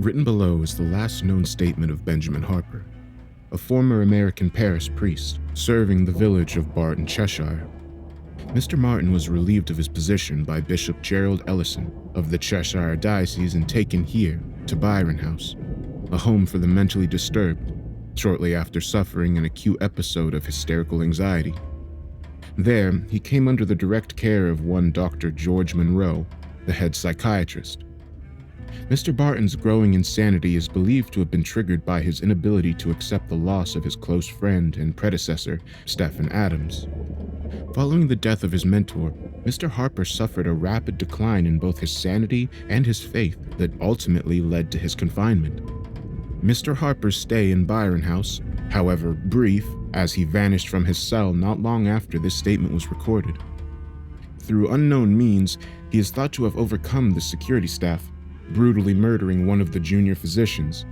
Written below is the last known statement of Benjamin Harper, a former American parish priest serving the village of Barton, Cheshire. Mr. Martin was relieved of his position by Bishop Gerald Ellison of the Cheshire Diocese and taken here to Byron House, a home for the mentally disturbed, shortly after suffering an acute episode of hysterical anxiety. There, he came under the direct care of one Dr. George Monroe, the head psychiatrist. Mr. Barton's growing insanity is believed to have been triggered by his inability to accept the loss of his close friend and predecessor, Stephen Adams. Following the death of his mentor, Mr. Harper suffered a rapid decline in both his sanity and his faith that ultimately led to his confinement. Mr. Harper's stay in Byron House, however brief, as he vanished from his cell not long after this statement was recorded. Through unknown means, he is thought to have overcome the security staff, brutally murdering one of the junior physicians,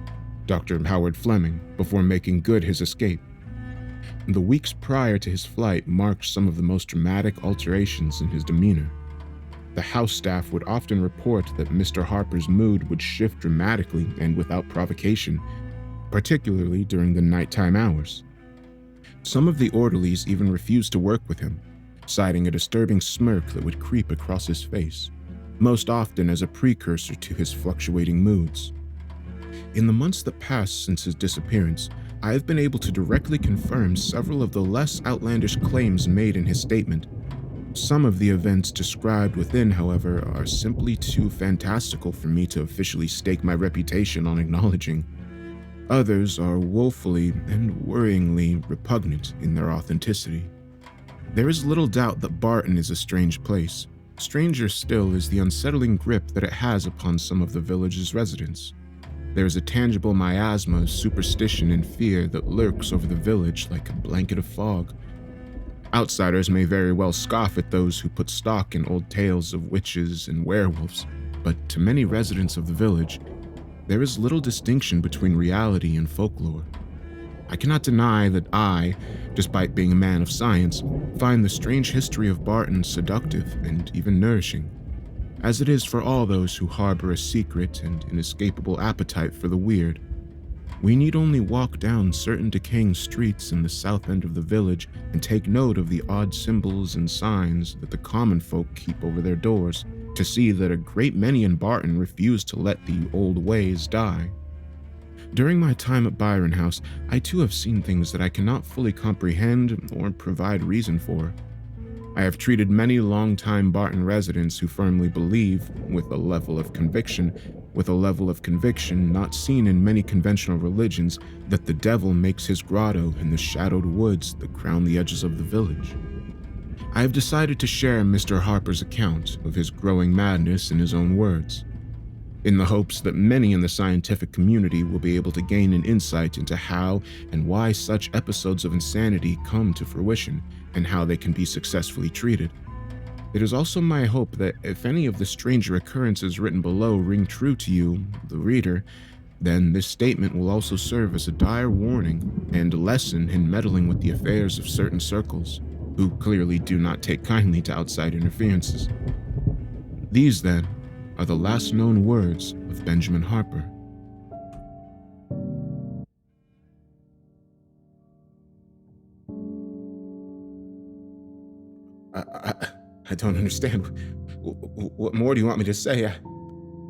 Dr. Howard Fleming, before making good his escape. The weeks prior to his flight marked some of the most dramatic alterations in his demeanor. The house staff would often report that Mr. Harper's mood would shift dramatically and without provocation, particularly during the nighttime hours. Some of the orderlies even refused to work with him, citing a disturbing smirk that would creep across his face, most often as a precursor to his fluctuating moods. In the months that passed since his disappearance, I have been able to directly confirm several of the less outlandish claims made in his statement. Some of the events described within, however, are simply too fantastical for me to officially stake my reputation on acknowledging. Others are woefully and worryingly repugnant in their authenticity. There is little doubt that Barton is a strange place. Stranger still is the unsettling grip that it has upon some of the village's residents. There is a tangible miasma of superstition and fear that lurks over the village like a blanket of fog. Outsiders may very well scoff at those who put stock in old tales of witches and werewolves, but to many residents of the village, there is little distinction between reality and folklore. I cannot deny that I, despite being a man of science, find the strange history of Barton seductive and even nourishing, as it is for all those who harbor a secret and inescapable appetite for the weird. We need only walk down certain decaying streets in the south end of the village and take note of the odd symbols and signs that the common folk keep over their doors to see that a great many in Barton refuse to let the old ways die. During my time at Byron House, I too have seen things that I cannot fully comprehend or provide reason for. I have treated many long-time Barton residents who firmly believe, with a level of conviction not seen in many conventional religions, that the devil makes his grotto in the shadowed woods that crown the edges of the village. I have decided to share Mr. Harper's account of his growing madness in his own words, in the hopes that many in the scientific community will be able to gain an insight into how and why such episodes of insanity come to fruition and how they can be successfully treated. It is also my hope that if any of the stranger occurrences written below ring true to you, the reader, then this statement will also serve as a dire warning and a lesson in meddling with the affairs of certain circles, who clearly do not take kindly to outside interferences. These, then, are the last known words of Benjamin Harper. I don't understand. What more do you want me to say?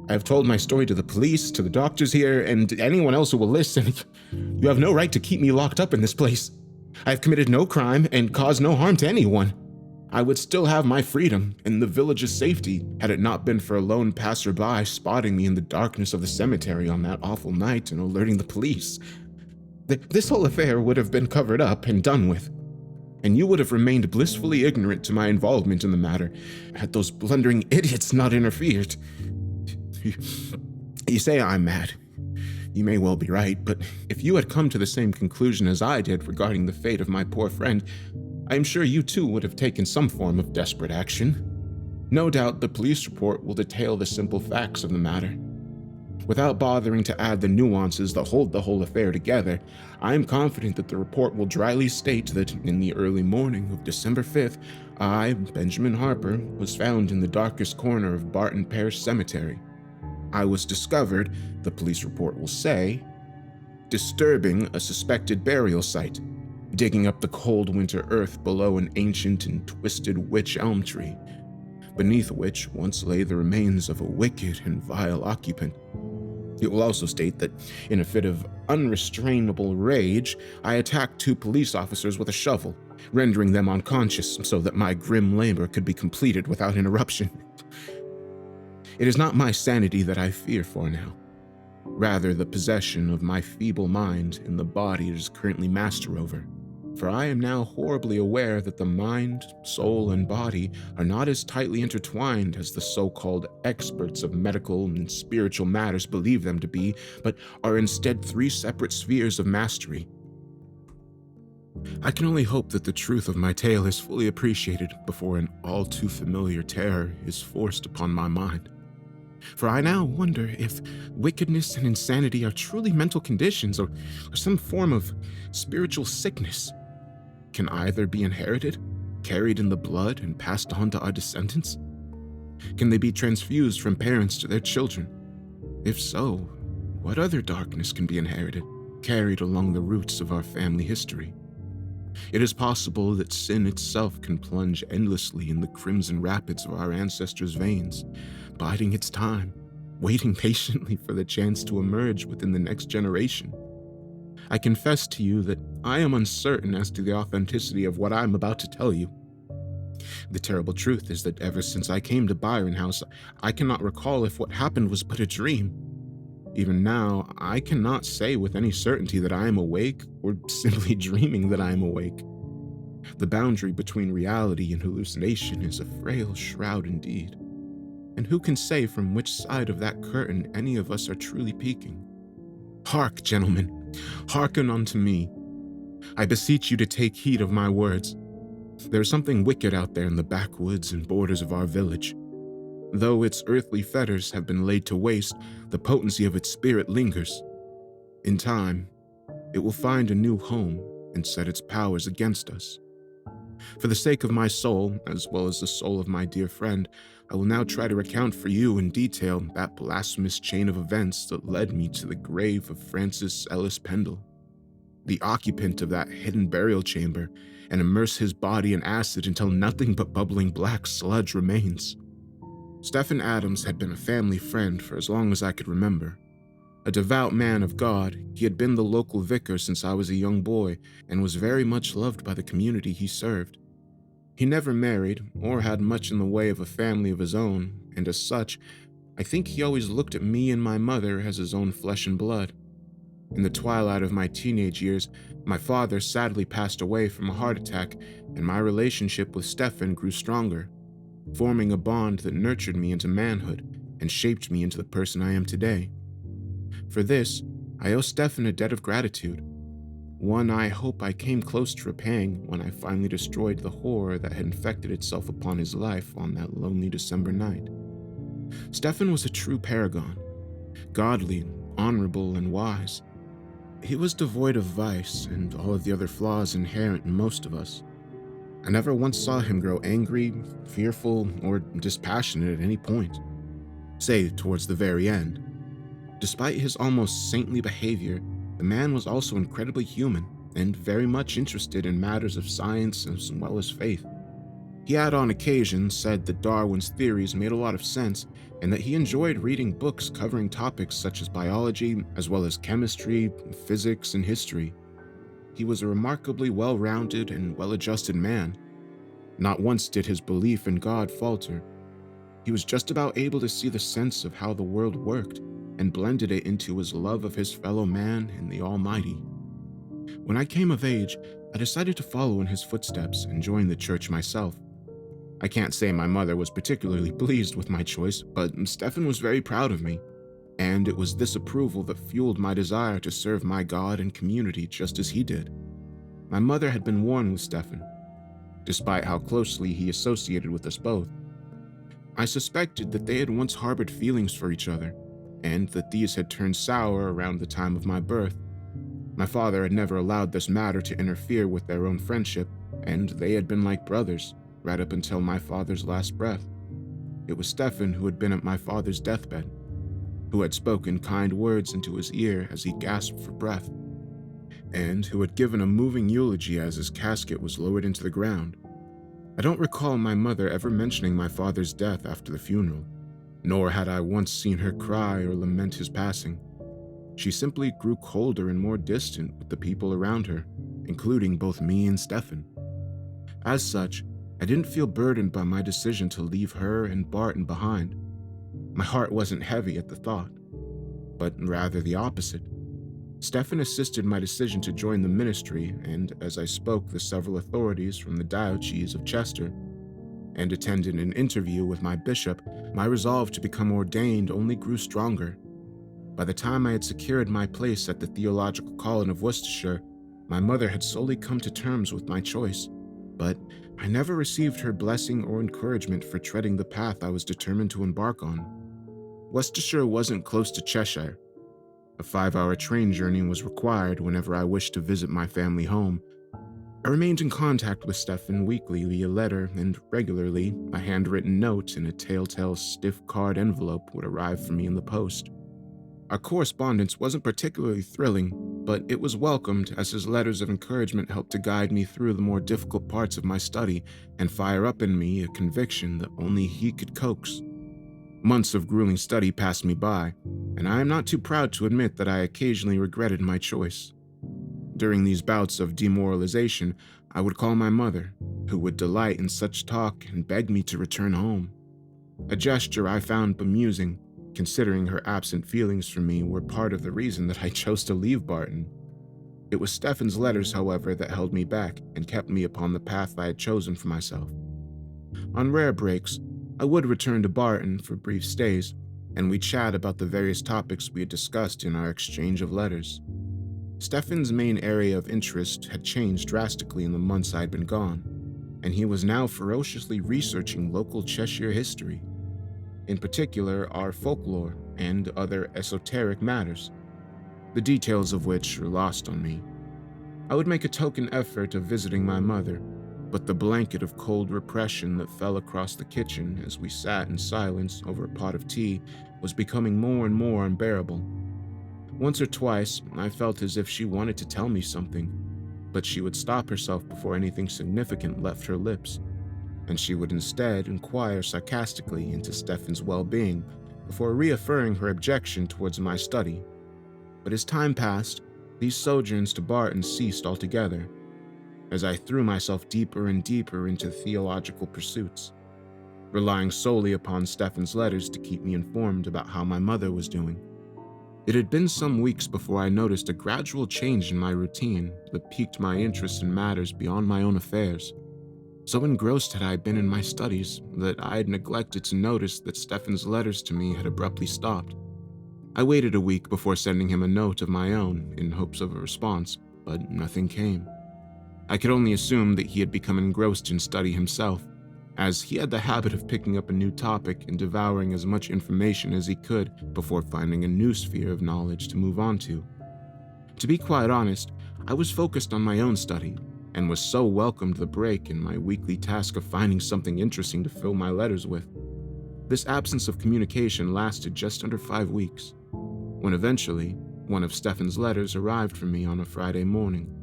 I've told my story to the police, to the doctors here, and anyone else who will listen. You have no right to keep me locked up in this place. I have committed no crime and caused no harm to anyone. I would still have my freedom and the village's safety had it not been for a lone passerby spotting me in the darkness of the cemetery on that awful night and alerting the police. This whole affair would have been covered up and done with, and you would have remained blissfully ignorant to my involvement in the matter had those blundering idiots not interfered. You say I'm mad. You may well be right, but if you had come to the same conclusion as I did regarding the fate of my poor friend, I am sure you too would have taken some form of desperate action. No doubt the police report will detail the simple facts of the matter. Without bothering to add the nuances that hold the whole affair together, I am confident that the report will dryly state that in the early morning of December 5th, I, Benjamin Harper, was found in the darkest corner of Barton Parish Cemetery. I was discovered, the police report will say, disturbing a suspected burial site, digging up the cold winter earth below an ancient and twisted wych elm tree, beneath which once lay the remains of a wicked and vile occupant. It will also state that, in a fit of unrestrainable rage, I attacked 2 police officers with a shovel, rendering them unconscious so that my grim labor could be completed without interruption. It is not my sanity that I fear for now, rather the possession of my feeble mind in the body it is currently master over. For I am now horribly aware that the mind, soul, and body are not as tightly intertwined as the so-called experts of medical and spiritual matters believe them to be, but are instead 3 separate spheres of mastery. I can only hope that the truth of my tale is fully appreciated before an all too familiar terror is forced upon my mind. For I now wonder if wickedness and insanity are truly mental conditions or some form of spiritual sickness. Can either be inherited, carried in the blood, and passed on to our descendants? Can they be transfused from parents to their children? If so, what other darkness can be inherited, carried along the roots of our family history? It is possible that sin itself can plunge endlessly in the crimson rapids of our ancestors' veins, biding its time, waiting patiently for the chance to emerge within the next generation. I confess to you that I am uncertain as to the authenticity of what I am about to tell you. The terrible truth is that ever since I came to Byron House, I cannot recall if what happened was but a dream. Even now, I cannot say with any certainty that I am awake or simply dreaming that I am awake. The boundary between reality and hallucination is a frail shroud indeed. And who can say from which side of that curtain any of us are truly peeking? Hark, gentlemen, hearken unto me. I beseech you to take heed of my words. There is something wicked out there in the backwoods and borders of our village. Though its earthly fetters have been laid to waste, the potency of its spirit lingers. In time, it will find a new home and set its powers against us. For the sake of my soul, as well as the soul of my dear friend, I will now try to recount for you in detail that blasphemous chain of events that led me to the grave of Francis Ellis Pendle, the occupant of that hidden burial chamber, and immerse his body in acid until nothing but bubbling black sludge remains. Stephen Adams had been a family friend for as long as I could remember. A devout man of God, he had been the local vicar since I was a young boy and was very much loved by the community he served. He never married or had much in the way of a family of his own, and as such, I think he always looked at me and my mother as his own flesh and blood. In the twilight of my teenage years, my father sadly passed away from a heart attack, and my relationship with Stephen grew stronger, forming a bond that nurtured me into manhood and shaped me into the person I am today. For this, I owe Stephen a debt of gratitude, one I hope I came close to repaying when I finally destroyed the horror that had infected itself upon his life on that lonely December night. Stephen was a true paragon, godly, honorable, and wise. He was devoid of vice and all of the other flaws inherent in most of us. I never once saw him grow angry, fearful, or dispassionate at any point, save towards the very end. Despite his almost saintly behavior, the man was also incredibly human and very much interested in matters of science as well as faith. He had on occasion said that Darwin's theories made a lot of sense and that he enjoyed reading books covering topics such as biology as well as chemistry, physics, and history. He was a remarkably well-rounded and well-adjusted man. Not once did his belief in God falter. He was just about able to see the sense of how the world worked and blended it into his love of his fellow man and the Almighty. When I came of age, I decided to follow in his footsteps and join the church myself. I can't say my mother was particularly pleased with my choice, but Stephen was very proud of me, and it was this approval that fueled my desire to serve my God and community just as he did. My mother had been warned with Stephen, despite how closely he associated with us both. I suspected that they had once harbored feelings for each other, and that these had turned sour around the time of my birth. My father had never allowed this matter to interfere with their own friendship, and they had been like brothers, right up until my father's last breath. It was Stephen who had been at my father's deathbed. who had spoken kind words into his ear as he gasped for breath, and who had given a moving eulogy as his casket was lowered into the ground. I don't recall my mother ever mentioning my father's death after the funeral, nor had I once seen her cry or lament his passing. She simply grew colder and more distant with the people around her, including both me and Stefan. As such, I didn't feel burdened by my decision to leave her and Barton behind. My heart wasn't heavy at the thought, but rather the opposite. Stefan assisted my decision to join the ministry, and as I spoke to several authorities from the Diocese of Chester and attended an interview with my bishop, my resolve to become ordained only grew stronger. By the time I had secured my place at the Theological College of Worcestershire, my mother had slowly come to terms with my choice, but I never received her blessing or encouragement for treading the path I was determined to embark on. Worcestershire wasn't close to Cheshire. A 5-hour train journey was required whenever I wished to visit my family home. I remained in contact with Stefan weekly via letter, and regularly a handwritten note in a telltale stiff card envelope would arrive for me in the post. Our correspondence wasn't particularly thrilling, but it was welcomed as his letters of encouragement helped to guide me through the more difficult parts of my study and fire up in me a conviction that only he could coax. Months of grueling study passed me by, and I am not too proud to admit that I occasionally regretted my choice. During these bouts of demoralization, I would call my mother, who would delight in such talk and beg me to return home. A gesture I found bemusing, considering her absent feelings for me were part of the reason that I chose to leave Barton. It was Stefan's letters, however, that held me back and kept me upon the path I had chosen for myself. On rare breaks, I would return to Barton for brief stays, and we'd chat about the various topics we had discussed in our exchange of letters. Stefan's main area of interest had changed drastically in the months I'd been gone, and he was now ferociously researching local Cheshire history, in particular our folklore and other esoteric matters, the details of which were lost on me. I would make a token effort of visiting my mother, but the blanket of cold repression that fell across the kitchen as we sat in silence over a pot of tea was becoming more and more unbearable. Once or twice, I felt as if she wanted to tell me something, but she would stop herself before anything significant left her lips, and she would instead inquire sarcastically into Stefan's well-being before reaffirming her objection towards my study. But as time passed, these sojourns to Barton ceased altogether, as I threw myself deeper and deeper into theological pursuits, relying solely upon Stefan's letters to keep me informed about how my mother was doing. It had been some weeks before I noticed a gradual change in my routine that piqued my interest in matters beyond my own affairs. So engrossed had I been in my studies that I had neglected to notice that Stefan's letters to me had abruptly stopped. I waited a week before sending him a note of my own in hopes of a response, but nothing came. I could only assume that he had become engrossed in study himself, as he had the habit of picking up a new topic and devouring as much information as he could before finding a new sphere of knowledge to move on to. To be quite honest, I was focused on my own study, and was so welcomed the break in my weekly task of finding something interesting to fill my letters with. This absence of communication lasted just under 5 weeks, when eventually, one of Stefan's letters arrived for me on a Friday morning.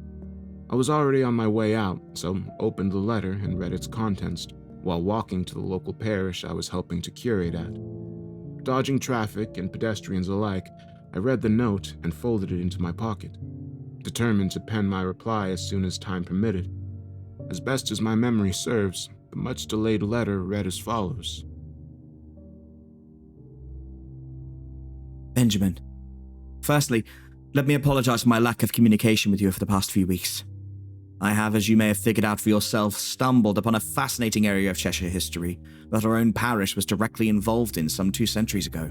I was already on my way out, so opened the letter and read its contents while walking to the local parish I was helping to curate at. Dodging traffic and pedestrians alike, I read the note and folded it into my pocket, determined to pen my reply as soon as time permitted. As best as my memory serves, the much-delayed letter read as follows. Benjamin, firstly, let me apologize for my lack of communication with you over the past few weeks. I have, as you may have figured out for yourself, stumbled upon a fascinating area of Cheshire history that our own parish was directly involved in some 2 centuries ago.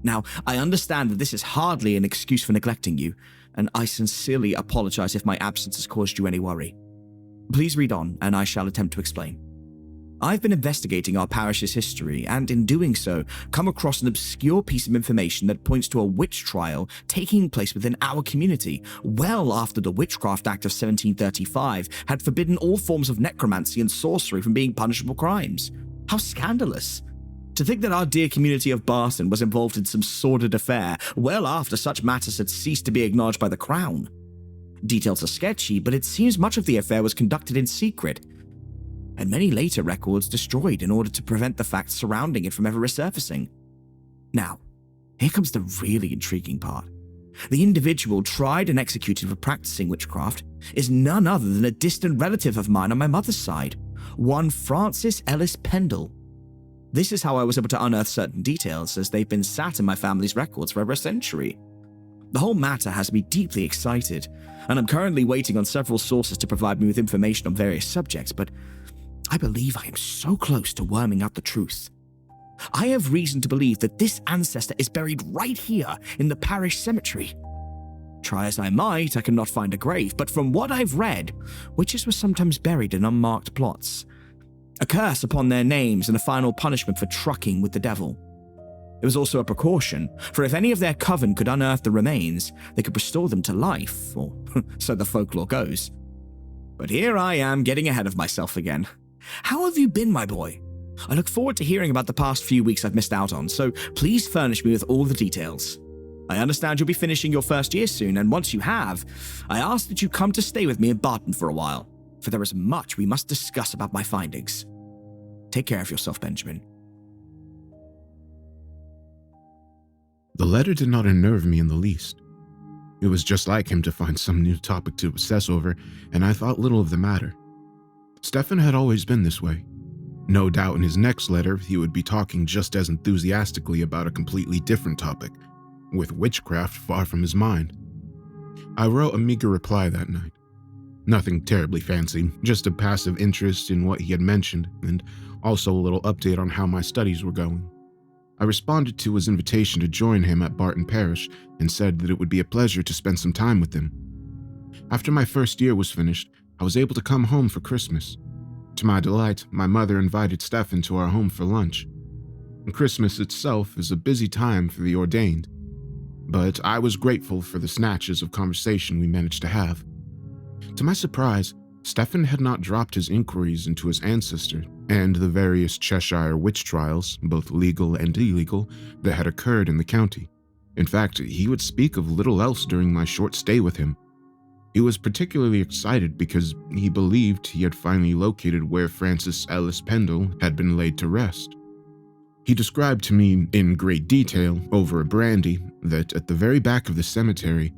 Now, I understand that this is hardly an excuse for neglecting you, and I sincerely apologize if my absence has caused you any worry. Please read on, and I shall attempt to explain. I've been investigating our parish's history, and in doing so, come across an obscure piece of information that points to a witch trial taking place within our community, well after the Witchcraft Act of 1735 had forbidden all forms of necromancy and sorcery from being punishable crimes. How scandalous! To think that our dear community of Barton was involved in some sordid affair well after such matters had ceased to be acknowledged by the Crown. Details are sketchy, but it seems much of the affair was conducted in secret, and many later records destroyed in order to prevent the facts surrounding it from ever resurfacing. Now, here comes the really intriguing part. The individual tried and executed for practicing witchcraft is none other than a distant relative of mine on my mother's side, one Francis Ellis Pendle. This is how I was able to unearth certain details, as they've been sat in my family's records for over a century. The whole matter has me deeply excited, and I'm currently waiting on several sources to provide me with information on various subjects, but I believe I am so close to worming out the truth. I have reason to believe that this ancestor is buried right here in the parish cemetery. Try as I might, I cannot find a grave, but from what I've read, witches were sometimes buried in unmarked plots. A curse upon their names and a final punishment for trucking with the devil. It was also a precaution, for if any of their coven could unearth the remains, they could restore them to life, or so the folklore goes. But here I am getting ahead of myself again. How have you been, my boy? I look forward to hearing about the past few weeks I've missed out on, so please furnish me with all the details. I understand you'll be finishing your first year soon, and once you have, I ask that you come to stay with me in Barton for a while, for there is much we must discuss about my findings. Take care of yourself, Benjamin. The letter did not unnerve me in the least. It was just like him to find some new topic to obsess over, and I thought little of the matter. Stefan had always been this way. No doubt in his next letter, he would be talking just as enthusiastically about a completely different topic, with witchcraft far from his mind. I wrote a meager reply that night. Nothing terribly fancy, just a passive interest in what he had mentioned, and also a little update on how my studies were going. I responded to his invitation to join him at Barton Parish and said that it would be a pleasure to spend some time with him. After my first year was finished, I was able to come home for Christmas. To my delight, my mother invited Stefan to our home for lunch. And Christmas itself is a busy time for the ordained, but I was grateful for the snatches of conversation we managed to have. To my surprise, Stefan had not dropped his inquiries into his ancestor and the various Cheshire witch trials, both legal and illegal, that had occurred in the county. In fact, he would speak of little else during my short stay with him. He was particularly excited because he believed he had finally located where Francis Ellis Pendle had been laid to rest. He described to me in great detail, over a brandy, that at the very back of the cemetery,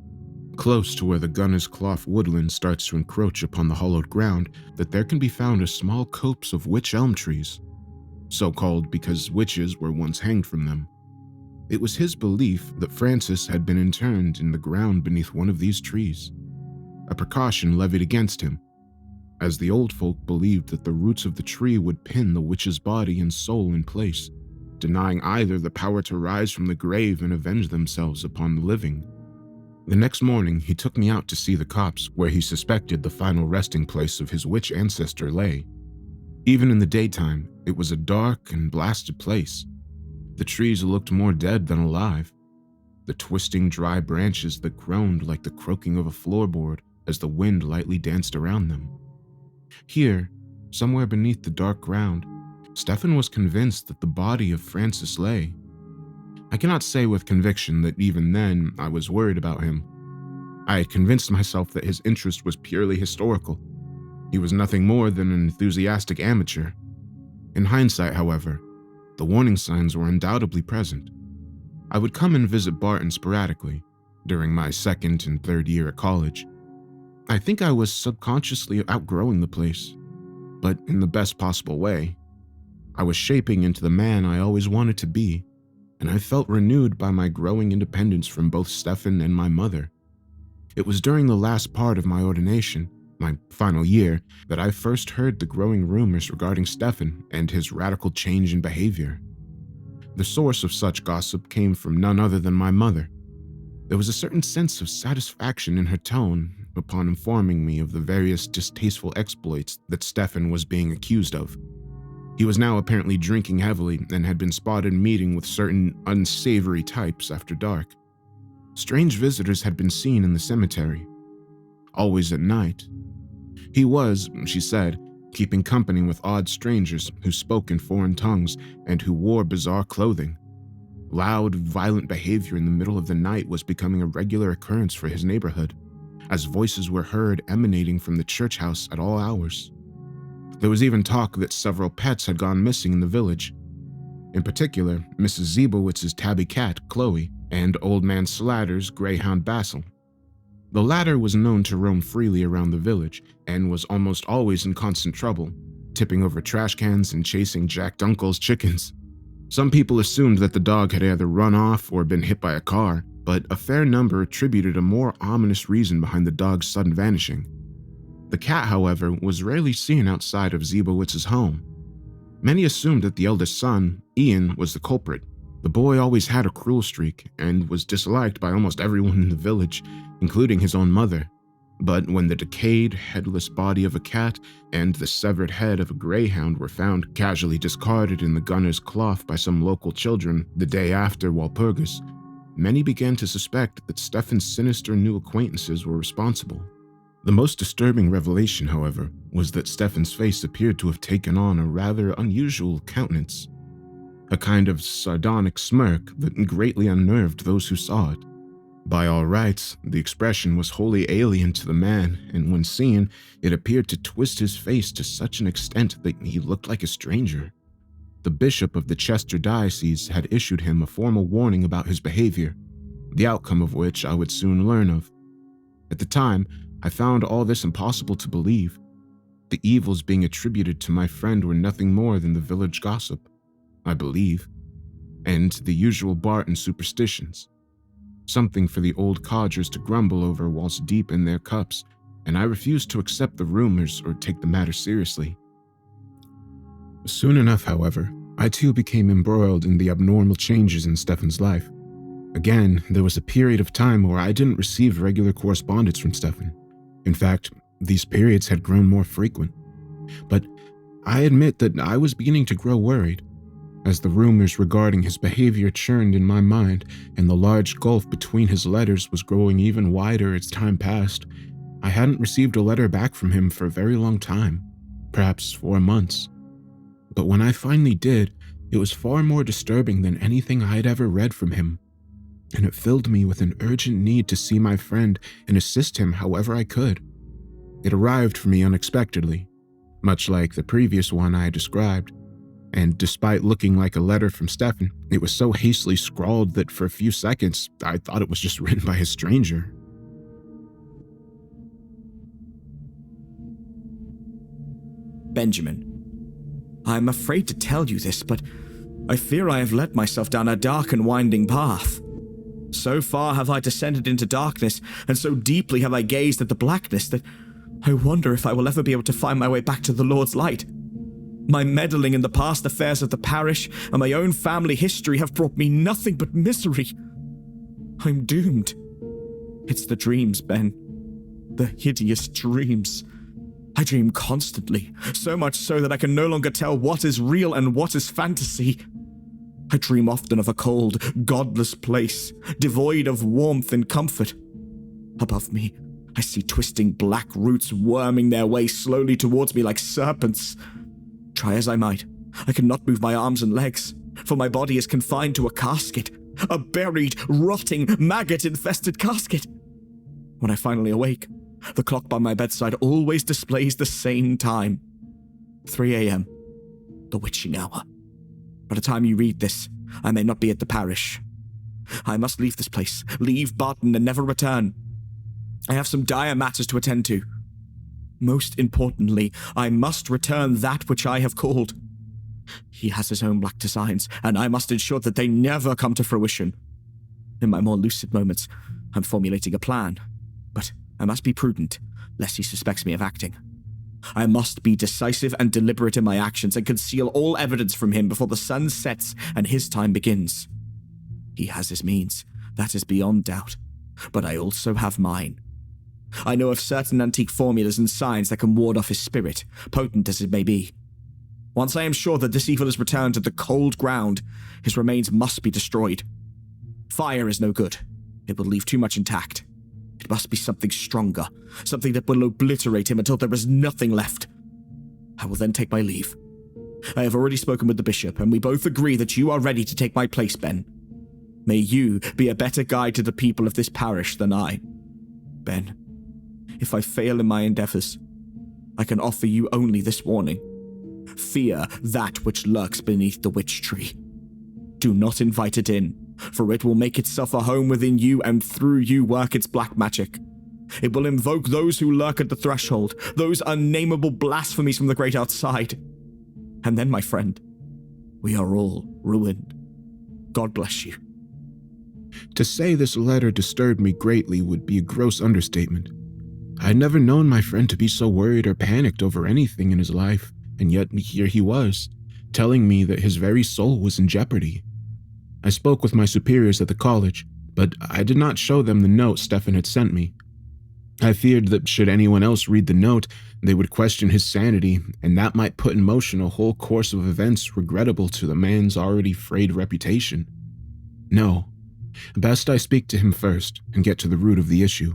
close to where the Gunner's Clough woodland starts to encroach upon the hollowed ground, that there can be found a small copse of wych elm trees, so called because witches were once hanged from them. It was his belief that Francis had been interned in the ground beneath one of these trees, a precaution levied against him, as the old folk believed that the roots of the tree would pin the witch's body and soul in place, denying either the power to rise from the grave and avenge themselves upon the living. The next morning, he took me out to see the copse where he suspected the final resting place of his witch ancestor lay. Even in the daytime, it was a dark and blasted place. The trees looked more dead than alive, the twisting dry branches that groaned like the croaking of a floorboard as the wind lightly danced around them. Here, somewhere beneath the dark ground, Stefan was convinced that the body of Francis lay. I cannot say with conviction that even then I was worried about him. I had convinced myself that his interest was purely historical. He was nothing more than an enthusiastic amateur. In hindsight, however, the warning signs were undoubtedly present. I would come and visit Barton sporadically during my second and third year at college. I think I was subconsciously outgrowing the place, but in the best possible way. I was shaping into the man I always wanted to be, and I felt renewed by my growing independence from both Stefan and my mother. It was during the last part of my ordination, my final year, that I first heard the growing rumors regarding Stefan and his radical change in behavior. The source of such gossip came from none other than my mother. There was a certain sense of satisfaction in her tone upon informing me of the various distasteful exploits that Stefan was being accused of. He was now apparently drinking heavily and had been spotted meeting with certain unsavory types after dark. Strange visitors had been seen in the cemetery, always at night. He was, she said, keeping company with odd strangers who spoke in foreign tongues and who wore bizarre clothing. Loud, violent behavior in the middle of the night was becoming a regular occurrence for his neighborhood, as voices were heard emanating from the church house at all hours. There was even talk that several pets had gone missing in the village. In particular, Mrs. Zebowitz's tabby cat, Chloe, and Old Man Slatter's greyhound, Basil. The latter was known to roam freely around the village and was almost always in constant trouble, tipping over trash cans and chasing Jack Dunkel's chickens. Some people assumed that the dog had either run off or been hit by a car, but a fair number attributed a more ominous reason behind the dog's sudden vanishing. The cat, however, was rarely seen outside of Zebowitz's home. Many assumed that the eldest son, Ian, was the culprit. The boy always had a cruel streak and was disliked by almost everyone in the village, including his own mother. But when the decayed, headless body of a cat and the severed head of a greyhound were found casually discarded in the gunner's cloth by some local children the day after Walpurgis, many began to suspect that Stefan's sinister new acquaintances were responsible. The most disturbing revelation, however, was that Stefan's face appeared to have taken on a rather unusual countenance, a kind of sardonic smirk that greatly unnerved those who saw it. By all rights, the expression was wholly alien to the man, and when seen, it appeared to twist his face to such an extent that he looked like a stranger. The bishop of the Chester diocese had issued him a formal warning about his behavior, the outcome of which I would soon learn of. At the time, I found all this impossible to believe. The evils being attributed to my friend were nothing more than the village gossip, I believe, and the usual Barton superstitions. Something for the old codgers to grumble over whilst deep in their cups, and I refused to accept the rumors or take the matter seriously. Soon enough, however, I too became embroiled in the abnormal changes in Stefan's life. Again, there was a period of time where I didn't receive regular correspondence from Stefan. In fact, these periods had grown more frequent. But I admit that I was beginning to grow worried. As the rumors regarding his behavior churned in my mind, and the large gulf between his letters was growing even wider as time passed, I hadn't received a letter back from him for a very long time, perhaps 4 months. But when I finally did, it was far more disturbing than anything I had ever read from him, and it filled me with an urgent need to see my friend and assist him however I could. It arrived for me unexpectedly, much like the previous one I had described. And despite looking like a letter from Stefan, it was so hastily scrawled that for a few seconds, I thought it was just written by a stranger. Benjamin, I am afraid to tell you this, but I fear I have led myself down a dark and winding path. So far have I descended into darkness, and so deeply have I gazed at the blackness that I wonder if I will ever be able to find my way back to the Lord's light. My meddling in the past affairs of the parish and my own family history have brought me nothing but misery. I'm doomed. It's the dreams, Ben. The hideous dreams. I dream constantly, so much so that I can no longer tell what is real and what is fantasy. I dream often of a cold, godless place, devoid of warmth and comfort. Above me, I see twisting black roots worming their way slowly towards me like serpents. Try as I might, I cannot move my arms and legs, for my body is confined to a casket, a buried, rotting, maggot-infested casket. When I finally awake, the clock by my bedside always displays the same time. 3 a.m., the witching hour. By the time you read this, I may not be at the parish. I must leave this place, leave Barton and never return. I have some dire matters to attend to. Most importantly, I must return that which I have called. He has his own black designs, and I must ensure that they never come to fruition. In my more lucid moments, I'm formulating a plan, but I must be prudent, lest he suspects me of acting. I must be decisive and deliberate in my actions and conceal all evidence from him before the sun sets and his time begins. He has his means, that is beyond doubt, but I also have mine. I know of certain antique formulas and signs that can ward off his spirit, potent as it may be. Once I am sure that this evil is returned to the cold ground, his remains must be destroyed. Fire is no good. It will leave too much intact. It must be something stronger, something that will obliterate him until there is nothing left. I will then take my leave. I have already spoken with the bishop, and we both agree that you are ready to take my place, Ben. May you be a better guide to the people of this parish than I. Ben, if I fail in my endeavors, I can offer you only this warning. Fear that which lurks beneath the witch tree. Do not invite it in, for it will make itself a home within you and through you work its black magic. It will invoke those who lurk at the threshold, those unnameable blasphemies from the great outside. And then, my friend, we are all ruined. God bless you. To say this letter disturbed me greatly would be a gross understatement. I had never known my friend to be so worried or panicked over anything in his life, and yet here he was, telling me that his very soul was in jeopardy. I spoke with my superiors at the college, but I did not show them the note Stefan had sent me. I feared that should anyone else read the note, they would question his sanity, and that might put in motion a whole course of events regrettable to the man's already frayed reputation. No, best I speak to him first and get to the root of the issue.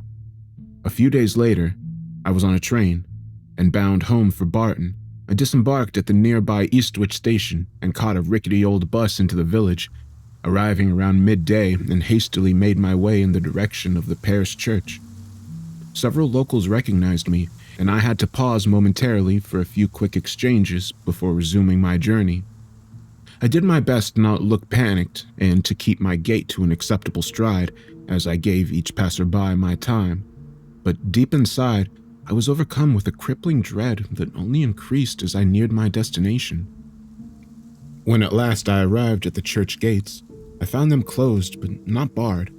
A few days later, I was on a train, and bound home for Barton. I disembarked at the nearby Eastwich station and caught a rickety old bus into the village, arriving around midday, and hastily made my way in the direction of the parish church. Several locals recognized me, and I had to pause momentarily for a few quick exchanges before resuming my journey. I did my best not to look panicked and to keep my gait to an acceptable stride as I gave each passerby my time, but deep inside, I was overcome with a crippling dread that only increased as I neared my destination. When at last I arrived at the church gates, I found them closed but not barred.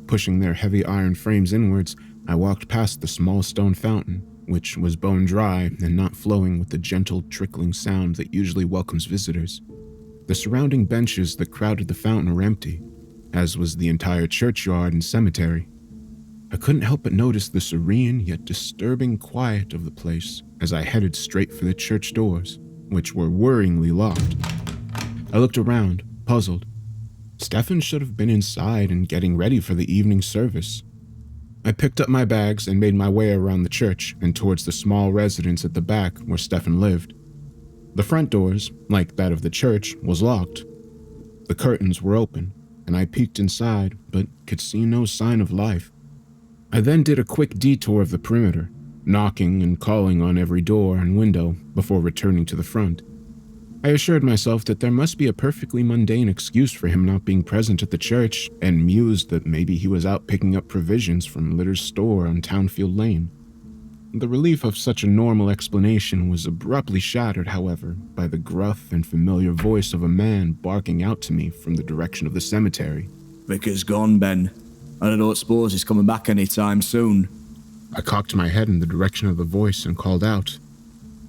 Pushing their heavy iron frames inwards, I walked past the small stone fountain, which was bone dry and not flowing with the gentle trickling sound that usually welcomes visitors. The surrounding benches that crowded the fountain were empty, as was the entire churchyard and cemetery. I couldn't help but notice the serene yet disturbing quiet of the place as I headed straight for the church doors, which were worryingly locked. I looked around, puzzled. Stefan should have been inside and getting ready for the evening service. I picked up my bags and made my way around the church and towards the small residence at the back where Stefan lived. The front doors, like that of the church, was locked. The curtains were open, and I peeked inside but could see no sign of life. I then did a quick detour of the perimeter, knocking and calling on every door and window before returning to the front. I assured myself that there must be a perfectly mundane excuse for him not being present at the church, and mused that maybe he was out picking up provisions from Litter's store on Townfield Lane. The relief of such a normal explanation was abruptly shattered, however, by the gruff and familiar voice of a man barking out to me from the direction of the cemetery. "Vicar's gone, Ben. I don't suppose he's coming back any time soon." I cocked my head in the direction of the voice and called out,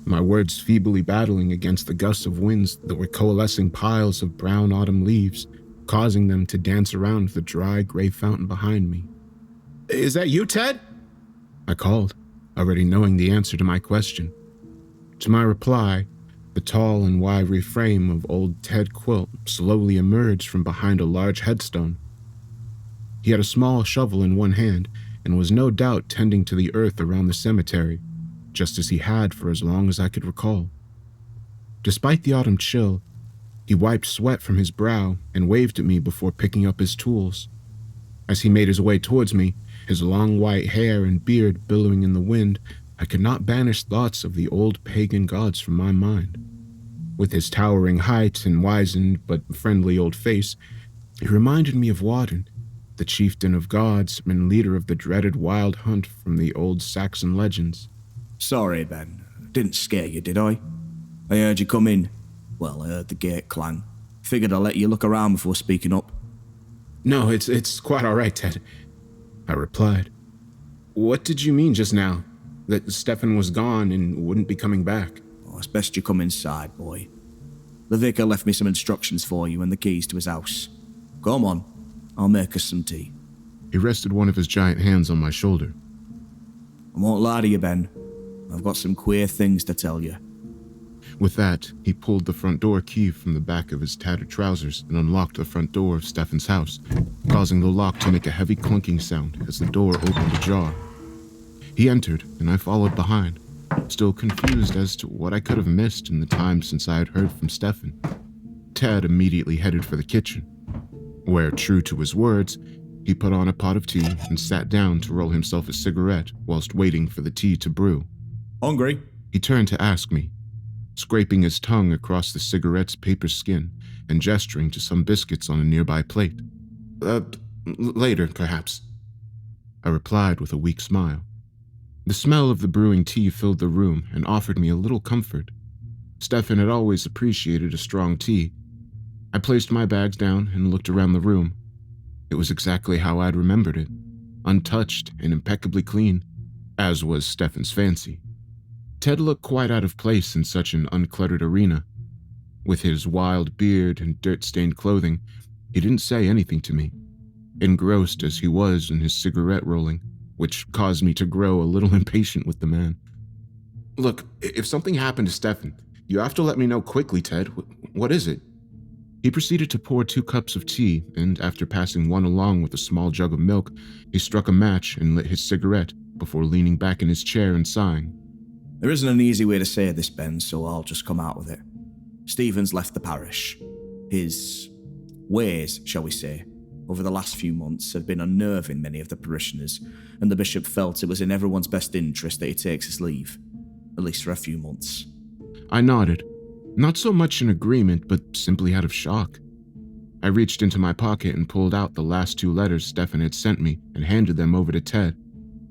my words feebly battling against the gusts of winds that were coalescing piles of brown autumn leaves, causing them to dance around the dry gray fountain behind me. "Is that you, Ted?" I called, already knowing the answer to my question. To my reply, the tall and wiry frame of old Ted Quilt slowly emerged from behind a large headstone. He had a small shovel in one hand and was no doubt tending to the earth around the cemetery, just as he had for as long as I could recall. Despite the autumn chill, he wiped sweat from his brow and waved at me before picking up his tools. As he made his way towards me, his long white hair and beard billowing in the wind, I could not banish thoughts of the old pagan gods from my mind. With his towering height and wizened but friendly old face, he reminded me of Woden, the chieftain of gods and leader of the dreaded wild hunt from the old Saxon legends. "Sorry, Ben. Didn't scare you, did I? I heard you come in. Well, I heard the gate clang. Figured I'd let you look around before speaking up." "No, it's quite all right, Ted," I replied. "What did you mean just now? That Stefan was gone and wouldn't be coming back?" "Oh, it's best you come inside, boy. The vicar left me some instructions for you and the keys to his house. Come on, I'll make us some tea." He rested one of his giant hands on my shoulder. "I won't lie to you, Ben. I've got some queer things to tell you." With that, he pulled the front door key from the back of his tattered trousers and unlocked the front door of Stefan's house, causing the lock to make a heavy clunking sound as the door opened ajar. He entered, and I followed behind. still confused as to what I could have missed in the time since I had heard from Stefan. Ted immediately headed for the kitchen, where, true to his words, he put on a pot of tea and sat down to roll himself a cigarette whilst waiting for the tea to brew. Hungry? He turned to ask me, scraping his tongue across the cigarette's paper skin and gesturing to some biscuits on a nearby plate. Later, perhaps, I replied with a weak smile. The smell of the brewing tea filled the room and offered me a little comfort. Stefan had always appreciated a strong tea. I placed my bags down and looked around the room. It was exactly how I'd remembered it, untouched and impeccably clean, as was Stefan's fancy. Ted looked quite out of place in such an uncluttered arena. With his wild beard and dirt-stained clothing, he didn't say anything to me, engrossed as he was in his cigarette rolling, which caused me to grow a little impatient with the man. Look, if something happened to Stefan, you have to let me know quickly, Ted. What is it? He proceeded to pour 2 cups of tea, and after passing one along with a small jug of milk, he struck a match and lit his cigarette before leaning back in his chair and sighing. There isn't an easy way to say this, Ben, so I'll just come out with it. Stephen's left the parish. His ways, shall we say, over the last few months have been unnerving many of the parishioners, and the bishop felt it was in everyone's best interest that he takes his leave, at least for a few months. I nodded, not so much in agreement, but simply out of shock. I reached into my pocket and pulled out the last 2 letters Stefan had sent me and handed them over to Ted,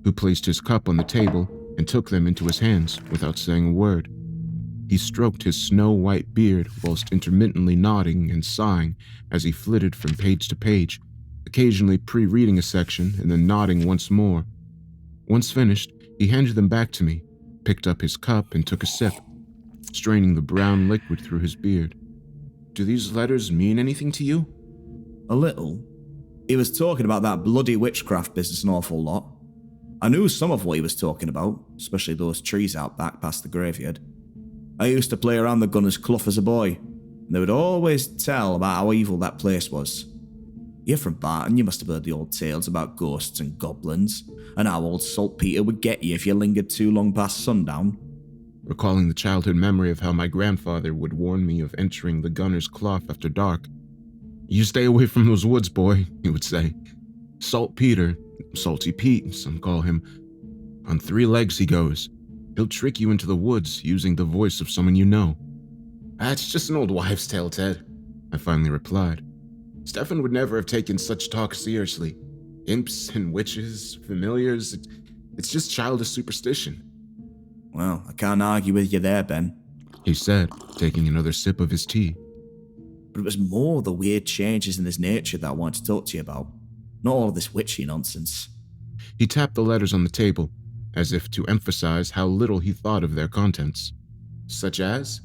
who placed his cup on the table and took them into his hands without saying a word. He stroked his snow-white beard whilst intermittently nodding and sighing as he flitted from page to page, occasionally pre-reading a section and then nodding once more. Once finished, he handed them back to me, picked up his cup and took a sip, straining the brown liquid through his beard. Do these letters mean anything to you? A little. He was talking about that bloody witchcraft business an awful lot. I knew some of what he was talking about, especially those trees out back past the graveyard. I used to play around the Gunner's Clough as a boy, and they would always tell about how evil that place was. You're from Barton, you must have heard the old tales about ghosts and goblins, and how old Saltpeter would get you if you lingered too long past sundown. Recalling the childhood memory of how my grandfather would warn me of entering the Gunner's Clough after dark. You stay away from those woods, boy, he would say. Saltpeter, Salty Pete, some call him. On 3 legs he goes. He'll trick you into the woods using the voice of someone you know. That's just an old wives' tale, Ted, I finally replied. Stefan would never have taken such talk seriously. Imps and witches, familiars, it's just childish superstition. Well, I can't argue with you there, Ben, he said, taking another sip of his tea. But it was more the weird changes in his nature that I wanted to talk to you about, not all of this witchy nonsense. He tapped the letters on the table, as if to emphasize how little he thought of their contents. Such as?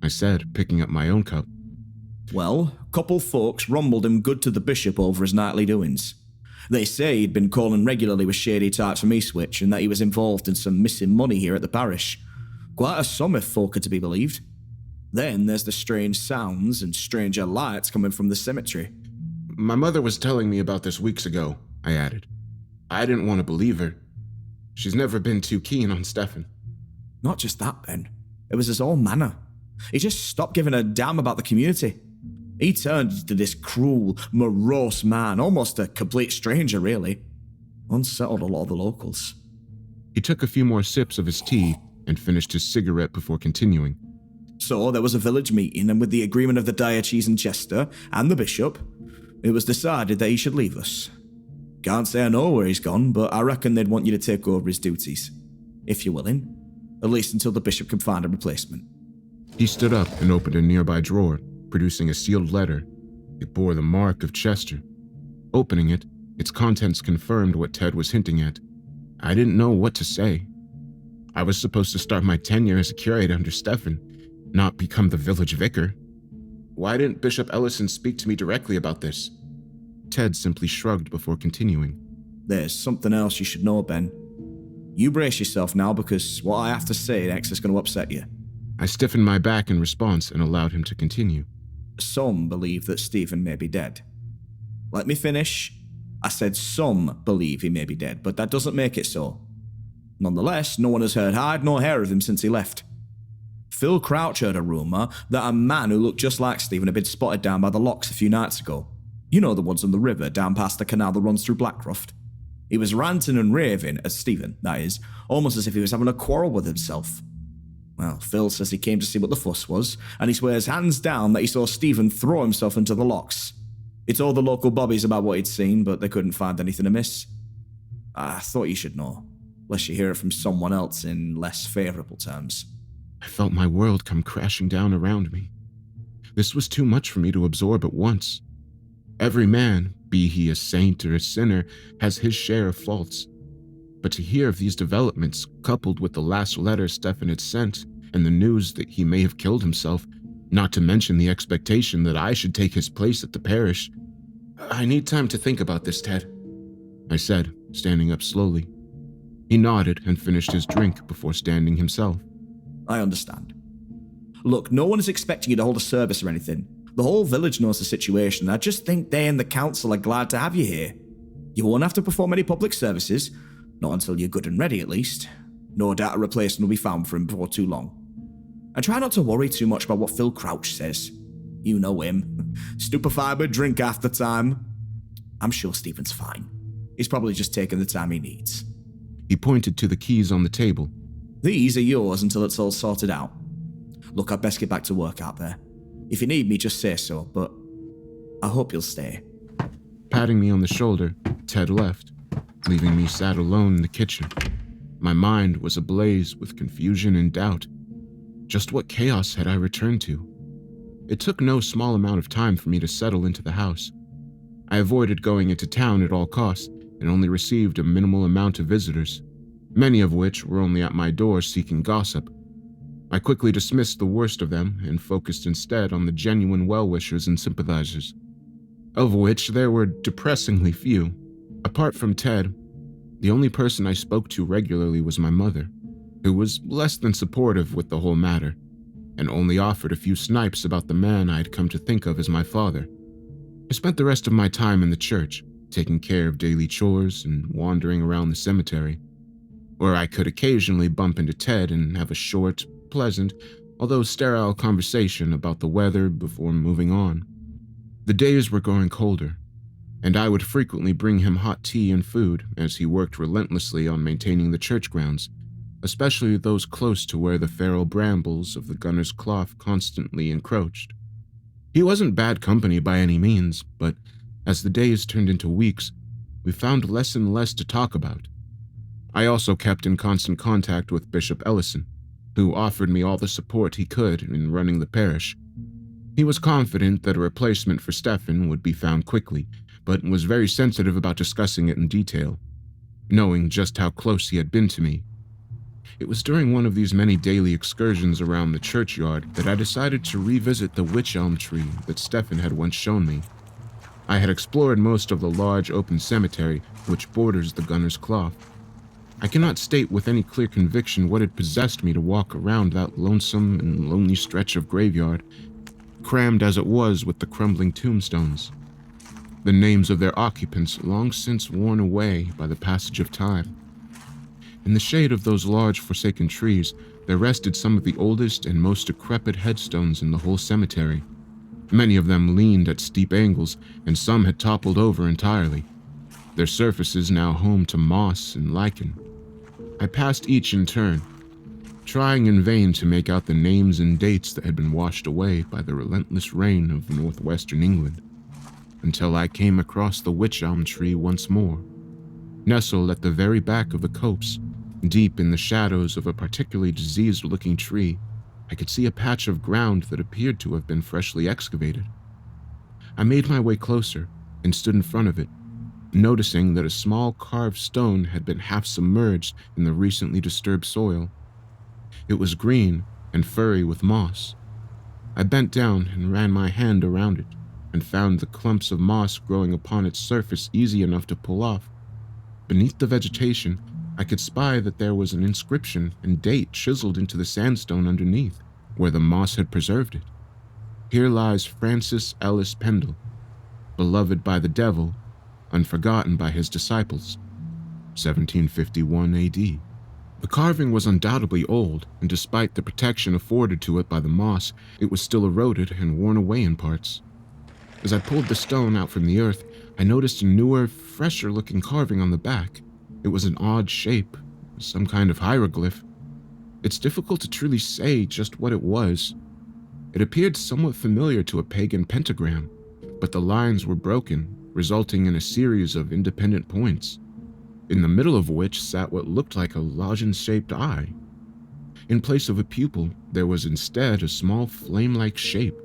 I said, picking up my own cup. Well, a couple folks rumbled him good to the bishop over his nightly doings. They say he'd been calling regularly with shady types from Eastwich and that he was involved in some missing money here at the parish. Quite a sum if folk are to be believed. Then there's the strange sounds and stranger lights coming from the cemetery. My mother was telling me about this weeks ago, I added. I didn't want to believe her. She's never been too keen on Stefan. Not just that, Ben. It was his whole manner. He just stopped giving a damn about the community. He turned into this cruel, morose man, almost a complete stranger, really. Unsettled a lot of the locals. He took a few more sips of his tea and finished his cigarette before continuing. So there was a village meeting, and with the agreement of the diocesan and Chester and the bishop, it was decided that he should leave us. Can't say I know where he's gone, but I reckon they'd want you to take over his duties, if you're willing, at least until the bishop can find a replacement. He stood up and opened a nearby drawer, producing a sealed letter. It bore the mark of Chester. Opening it, its contents confirmed what Ted was hinting at. I didn't know what to say. I was supposed to start my tenure as a curate under Stefan, not become the village vicar. Why didn't Bishop Ellison speak to me directly about this? Ted simply shrugged before continuing. There's something else you should know, Ben. You brace yourself now, because what I have to say next is going to upset you. I stiffened my back in response and allowed him to continue. Some believe that Stephen may be dead. Let me finish. I said some believe he may be dead, but that doesn't make it so. Nonetheless, no one has heard hide nor hair of him since he left. Phil Crouch heard a rumour that a man who looked just like Stephen had been spotted down by the locks a few nights ago. You know, the ones on the river, down past the canal that runs through Blackcroft. He was ranting and raving, as Stephen, that is, almost as if he was having a quarrel with himself. Well, Phil says he came to see what the fuss was, and he swears hands down that he saw Stephen throw himself into the locks. He told the local bobbies about what he'd seen, but they couldn't find anything amiss. I thought you should know, lest you hear it from someone else in less favourable terms. I felt my world come crashing down around me. This was too much for me to absorb at once. Every man, be he a saint or a sinner, has his share of faults. But to hear of these developments, coupled with the last letter Stefan had sent, and the news that he may have killed himself, not to mention the expectation that I should take his place at the parish. I need time to think about this, Ted, I said, standing up slowly. He nodded and finished his drink before standing himself. I understand. Look, no one is expecting you to hold a service or anything. The whole village knows the situation. I just think they and the council are glad to have you here. You won't have to perform any public services, not until you're good and ready at least. No doubt a replacement will be found for him before too long. And try not to worry too much about what Phil Crouch says. You know him. Stupefied with drink half the time. I'm sure Stephen's fine. He's probably just taking the time he needs. He pointed to the keys on the table. These are yours until it's all sorted out. Look, I'd best get back to work out there. If you need me, just say so, but I hope you'll stay. Patting me on the shoulder, Ted left, leaving me sat alone in the kitchen. My mind was ablaze with confusion and doubt. Just what chaos had I returned to? It took no small amount of time for me to settle into the house. I avoided going into town at all costs and only received a minimal amount of visitors, many of which were only at my door seeking gossip. I quickly dismissed the worst of them and focused instead on the genuine well-wishers and sympathizers, of which there were depressingly few. Apart from Ted, the only person I spoke to regularly was my mother, who was less than supportive with the whole matter, and only offered a few snipes about the man I had come to think of as my father. I spent the rest of my time in the church, taking care of daily chores and wandering around the cemetery, where I could occasionally bump into Ted and have a short, pleasant, although sterile conversation about the weather before moving on. The days were growing colder, and I would frequently bring him hot tea and food as he worked relentlessly on maintaining the church grounds, especially those close to where the feral brambles of the gunner's cloth constantly encroached. He wasn't bad company by any means, but as the days turned into weeks, we found less and less to talk about. I also kept in constant contact with Bishop Ellison, who offered me all the support he could in running the parish. He was confident that a replacement for Stefan would be found quickly, but was very sensitive about discussing it in detail, knowing just how close he had been to me. It was during one of these many daily excursions around the churchyard that I decided to revisit the wych elm tree that Stefan had once shown me. I had explored most of the large open cemetery which borders the gunner's cloth. I cannot state with any clear conviction what had possessed me to walk around that lonesome and lonely stretch of graveyard, crammed as it was with the crumbling tombstones, the names of their occupants long since worn away by the passage of time. In the shade of those large forsaken trees, there rested some of the oldest and most decrepit headstones in the whole cemetery. Many of them leaned at steep angles, and some had toppled over entirely, their surfaces now home to moss and lichen. I passed each in turn, trying in vain to make out the names and dates that had been washed away by the relentless rain of northwestern England, until I came across the wych elm tree once more. Nestled at the very back of the copse, deep in the shadows of a particularly diseased-looking tree, I could see a patch of ground that appeared to have been freshly excavated. I made my way closer and stood in front of it, noticing that a small carved stone had been half submerged in the recently disturbed soil. It was green and furry with moss. I bent down and ran my hand around it, and found the clumps of moss growing upon its surface easy enough to pull off. Beneath the vegetation, I could spy that there was an inscription and date chiseled into the sandstone underneath, where the moss had preserved it. Here lies Francis Ellis Pendle, beloved by the devil, unforgotten by his disciples, 1751 AD. The carving was undoubtedly old, and despite the protection afforded to it by the moss, it was still eroded and worn away in parts. As I pulled the stone out from the earth, I noticed a newer, fresher-looking carving on the back. It was an odd shape, some kind of hieroglyph. It's difficult to truly say just what it was. It appeared somewhat familiar to a pagan pentagram, but the lines were broken, resulting in a series of independent points, in the middle of which sat what looked like a lozenge-shaped eye. In place of a pupil, there was instead a small flame-like shape.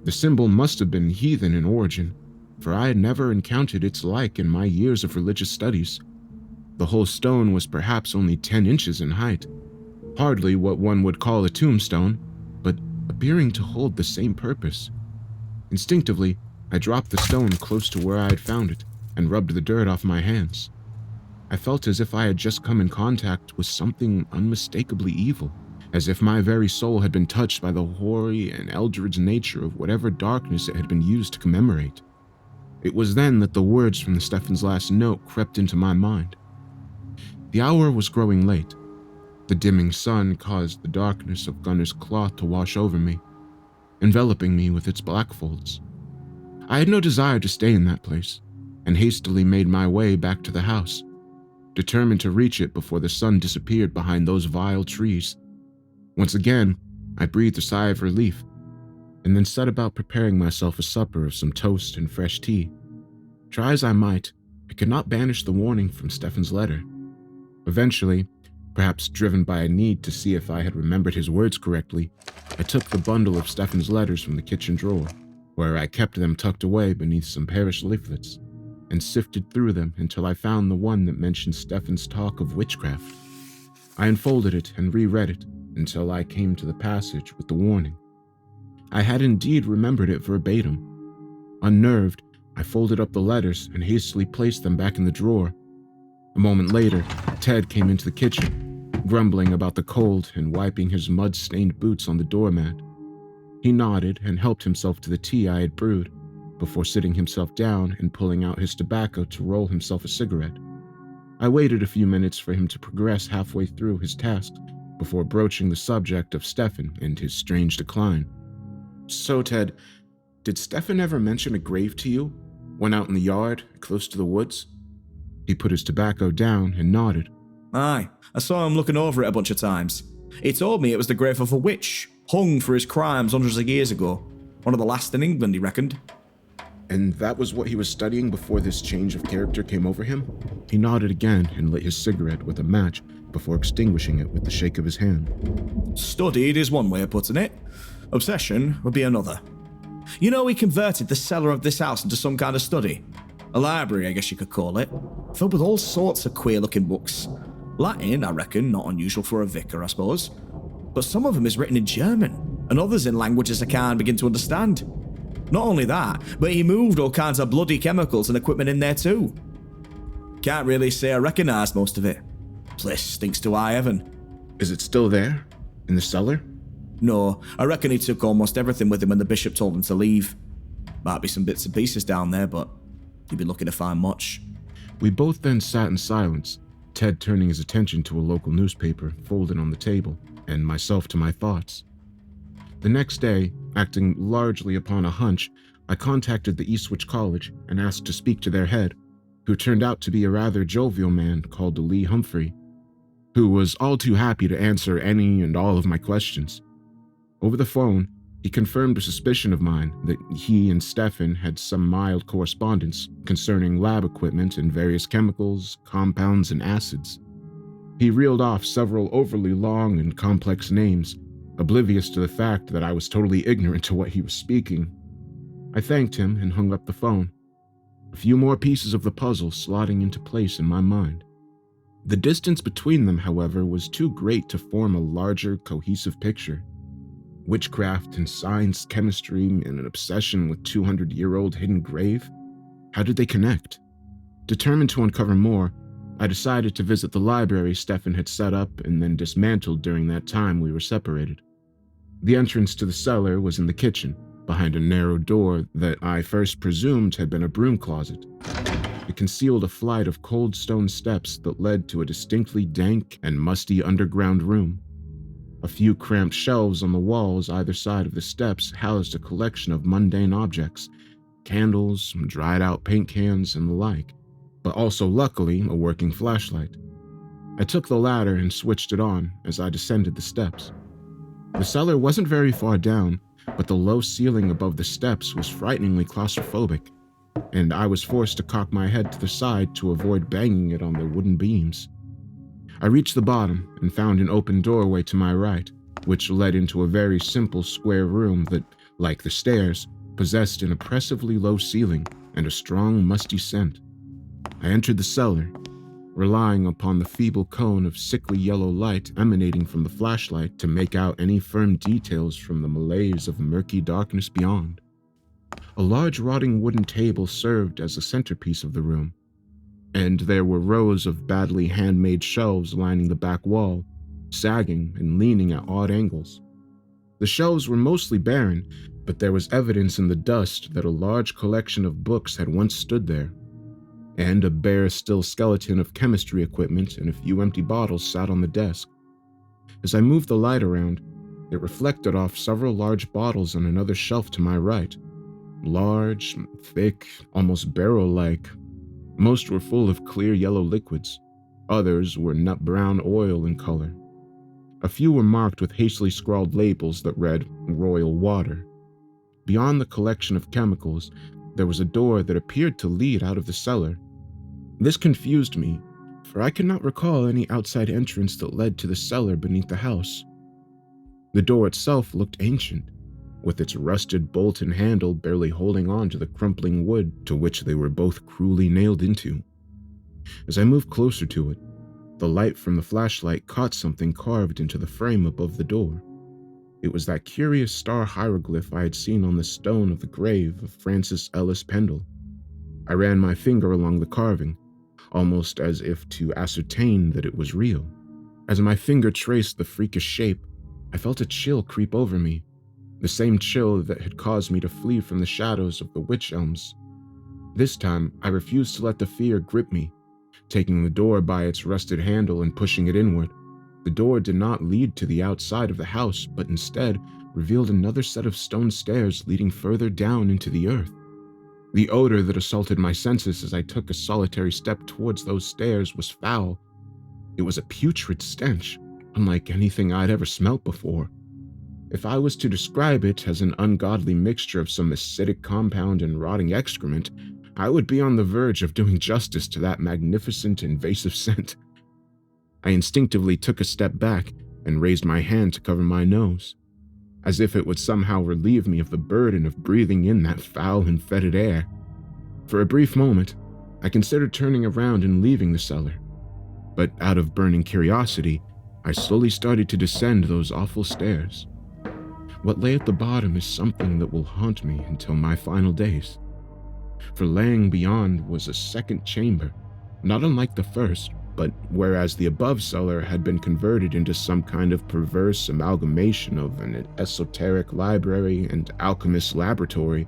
The symbol must have been heathen in origin, for I had never encountered its like in my years of religious studies. The whole stone was perhaps only 10 inches in height, hardly what one would call a tombstone, but appearing to hold the same purpose. Instinctively, I dropped the stone close to where I had found it and rubbed the dirt off my hands. I felt as if I had just come in contact with something unmistakably evil, as if my very soul had been touched by the hoary and eldritch nature of whatever darkness it had been used to commemorate. It was then that the words from the Stefan's last note crept into my mind. The hour was growing late. The dimming sun caused the darkness of Gunner's cloth to wash over me, enveloping me with its black folds. I had no desire to stay in that place, and hastily made my way back to the house, determined to reach it before the sun disappeared behind those vile trees. Once again, I breathed a sigh of relief, and then set about preparing myself a supper of some toast and fresh tea. Try as I might, I could not banish the warning from Stefan's letter. Eventually, perhaps driven by a need to see if I had remembered his words correctly, I took the bundle of Stefan's letters from the kitchen drawer, where I kept them tucked away beneath some parish leaflets, and sifted through them until I found the one that mentioned Stefan's talk of witchcraft. I unfolded it and reread it until I came to the passage with the warning. I had indeed remembered it verbatim. Unnerved, I folded up the letters and hastily placed them back in the drawer. A moment later, Ted came into the kitchen, grumbling about the cold and wiping his mud-stained boots on the doormat. He nodded and helped himself to the tea I had brewed, before sitting himself down and pulling out his tobacco to roll himself a cigarette. I waited a few minutes for him to progress halfway through his task before broaching the subject of Stefan and his strange decline. "So, Ted, did Stefan ever mention a grave to you? One out in the yard, close to the woods?" He put his tobacco down and nodded. Aye, I saw him looking over it a bunch of times. He told me it was the grave of a witch, hung for his crimes hundreds of years ago. One of the last in England, he reckoned. "And that was what he was studying before this change of character came over him?" He nodded again and lit his cigarette with a match before extinguishing it with the shake of his hand. "Studied is one way of putting it. Obsession would be another. You know, he converted the cellar of this house into some kind of study. A library, I guess you could call it, filled with all sorts of queer-looking books. Latin, I reckon, not unusual for a vicar, I suppose. But some of them is written in German, and others in languages I can't begin to understand. Not only that, but he moved all kinds of bloody chemicals and equipment in there too. Can't really say I recognised most of it. Place stinks to high heaven." "Is it still there? In the cellar?" "No, I reckon he took almost everything with him when the bishop told him to leave. Might be some bits and pieces down there, but you'd be lucky to find much." We both then sat in silence, Ted turning his attention to a local newspaper folded on the table, and myself to my thoughts. The next day, acting largely upon a hunch, I contacted the Eastwich College and asked to speak to their head, who turned out to be a rather jovial man called Lee Humphrey, who was all too happy to answer any and all of my questions. Over the phone, he confirmed a suspicion of mine that he and Stefan had some mild correspondence concerning lab equipment and various chemicals, compounds, and acids. He reeled off several overly long and complex names, oblivious to the fact that I was totally ignorant to what he was speaking. I thanked him and hung up the phone, a few more pieces of the puzzle slotting into place in my mind. The distance between them, however, was too great to form a larger, cohesive picture. Witchcraft and science, chemistry, and an obsession with 200-year-old hidden grave? How did they connect? Determined to uncover more, I decided to visit the library Stefan had set up and then dismantled during that time we were separated. The entrance to the cellar was in the kitchen, behind a narrow door that I first presumed had been a broom closet. It concealed a flight of cold stone steps that led to a distinctly dank and musty underground room. A few cramped shelves on the walls either side of the steps housed a collection of mundane objects, candles, dried-out paint cans, and the like, but also, luckily, a working flashlight. I took the latter and switched it on as I descended the steps. The cellar wasn't very far down, but the low ceiling above the steps was frighteningly claustrophobic, and I was forced to cock my head to the side to avoid banging it on the wooden beams. I reached the bottom and found an open doorway to my right, which led into a very simple square room that, like the stairs, possessed an oppressively low ceiling and a strong, musty scent. I entered the cellar, relying upon the feeble cone of sickly yellow light emanating from the flashlight to make out any firm details from the malaise of murky darkness beyond. A large rotting wooden table served as a centerpiece of the room, and there were rows of badly handmade shelves lining the back wall, sagging and leaning at odd angles. The shelves were mostly barren, but there was evidence in the dust that a large collection of books had once stood there, and a bare still skeleton of chemistry equipment and a few empty bottles sat on the desk. As I moved the light around, it reflected off several large bottles on another shelf to my right. Large, thick, almost barrel-like. Most were full of clear yellow liquids. Others were nut brown oil in color. A few were marked with hastily scrawled labels that read Royal Water. Beyond the collection of chemicals, there was a door that appeared to lead out of the cellar. This confused me, for I could not recall any outside entrance that led to the cellar beneath the house. The door itself looked ancient, with its rusted bolt and handle barely holding on to the crumpling wood to which they were both cruelly nailed into. As I moved closer to it, the light from the flashlight caught something carved into the frame above the door. It was that curious star hieroglyph I had seen on the stone of the grave of Francis Ellis Pendle. I ran my finger along the carving, almost as if to ascertain that it was real. As my finger traced the freakish shape, I felt a chill creep over me, the same chill that had caused me to flee from the shadows of the witch elms. This time, I refused to let the fear grip me, taking the door by its rusted handle and pushing it inward. The door did not lead to the outside of the house, but instead revealed another set of stone stairs leading further down into the earth. The odor that assaulted my senses as I took a solitary step towards those stairs was foul. It was a putrid stench, unlike anything I'd ever smelt before. If I was to describe it as an ungodly mixture of some acidic compound and rotting excrement, I would be on the verge of doing justice to that magnificent, invasive scent. I instinctively took a step back and raised my hand to cover my nose, as if it would somehow relieve me of the burden of breathing in that foul and fetid air. For a brief moment, I considered turning around and leaving the cellar, but out of burning curiosity, I slowly started to descend those awful stairs. What lay at the bottom is something that will haunt me until my final days. For laying beyond was a second chamber, not unlike the first, but whereas the above cellar had been converted into some kind of perverse amalgamation of an esoteric library and alchemist's laboratory,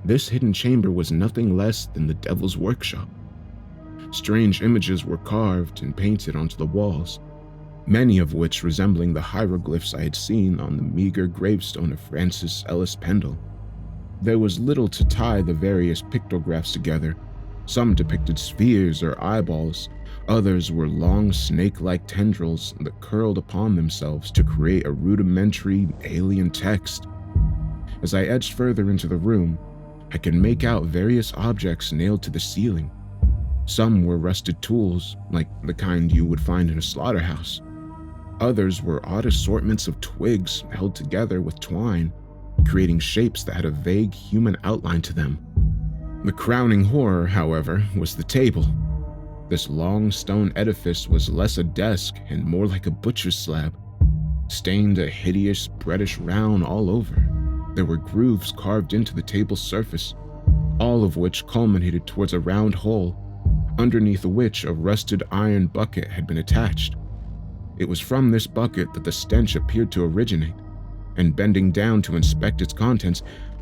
this hidden chamber was nothing less than the devil's workshop. Strange images were carved and painted onto the walls, many of which resembling the hieroglyphs I had seen on the meager gravestone of Francis Ellis Pendle. There was little to tie the various pictographs together. Some depicted spheres or eyeballs, others were long snake-like tendrils that curled upon themselves to create a rudimentary alien text. As I edged further into the room, I could make out various objects nailed to the ceiling. Some were rusted tools, like the kind you would find in a slaughterhouse. Others were odd assortments of twigs held together with twine, creating shapes that had a vague human outline to them. The crowning horror, however, was the table. This long stone edifice was less a desk and more like a butcher's slab, stained a hideous reddish brown all over. There were grooves carved into the table's surface, all of which culminated towards a round hole, underneath which a rusted iron bucket had been attached. It was from this bucket that the stench appeared to originate, and bending down to inspect its contents,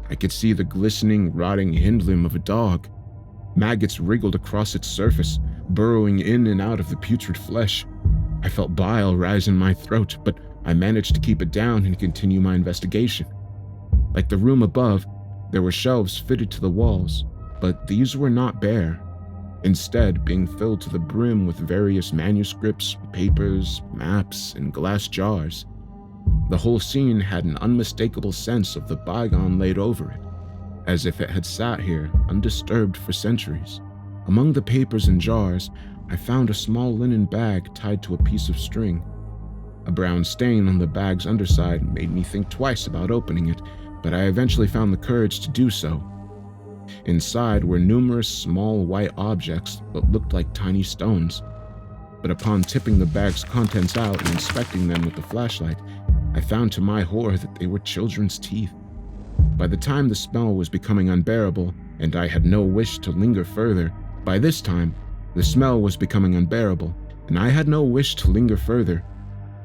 I could see the glistening, rotting hind limb of a dog. Maggots wriggled across its surface, burrowing in and out of the putrid flesh. I felt bile rise in my throat, but I managed to keep it down and continue my investigation. Like the room above, there were shelves fitted to the walls, but these were not bare, instead being filled to the brim with various manuscripts, papers, maps, and glass jars. The whole scene had an unmistakable sense of the bygone laid over it, as if it had sat here undisturbed for centuries. Among the papers and jars, I found a small linen bag tied to a piece of string. A brown stain on the bag's underside made me think twice about opening it, but I eventually found the courage to do so. Inside were numerous small white objects that looked like tiny stones, but upon tipping the bag's contents out and inspecting them with the flashlight, I found to my horror that they were children's teeth. By the time the smell was becoming unbearable, and I had no wish to linger further,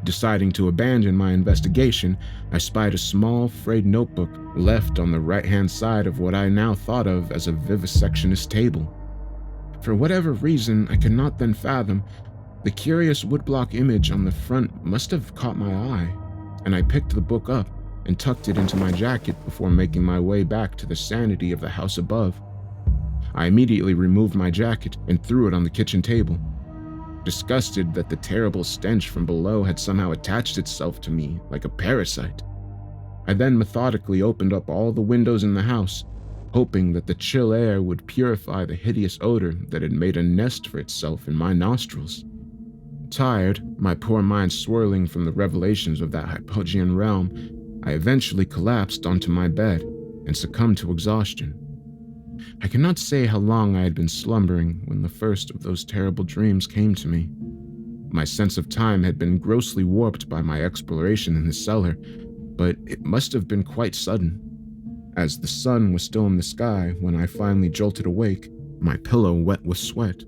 Deciding to abandon my investigation, I spied a small, frayed notebook left on the right-hand side of what I now thought of as a vivisectionist table. For whatever reason I could not then fathom, the curious woodblock image on the front must have caught my eye, and I picked the book up and tucked it into my jacket before making my way back to the sanity of the house above. I immediately removed my jacket and threw it on the kitchen table, disgusted that the terrible stench from below had somehow attached itself to me like a parasite. I then methodically opened up all the windows in the house, hoping that the chill air would purify the hideous odor that had made a nest for itself in my nostrils. Tired, my poor mind swirling from the revelations of that hypogean realm, I eventually collapsed onto my bed and succumbed to exhaustion. I cannot say how long I had been slumbering when the first of those terrible dreams came to me. My sense of time had been grossly warped by my exploration in the cellar, but it must have been quite sudden, as the sun was still in the sky when I finally jolted awake, my pillow wet with sweat.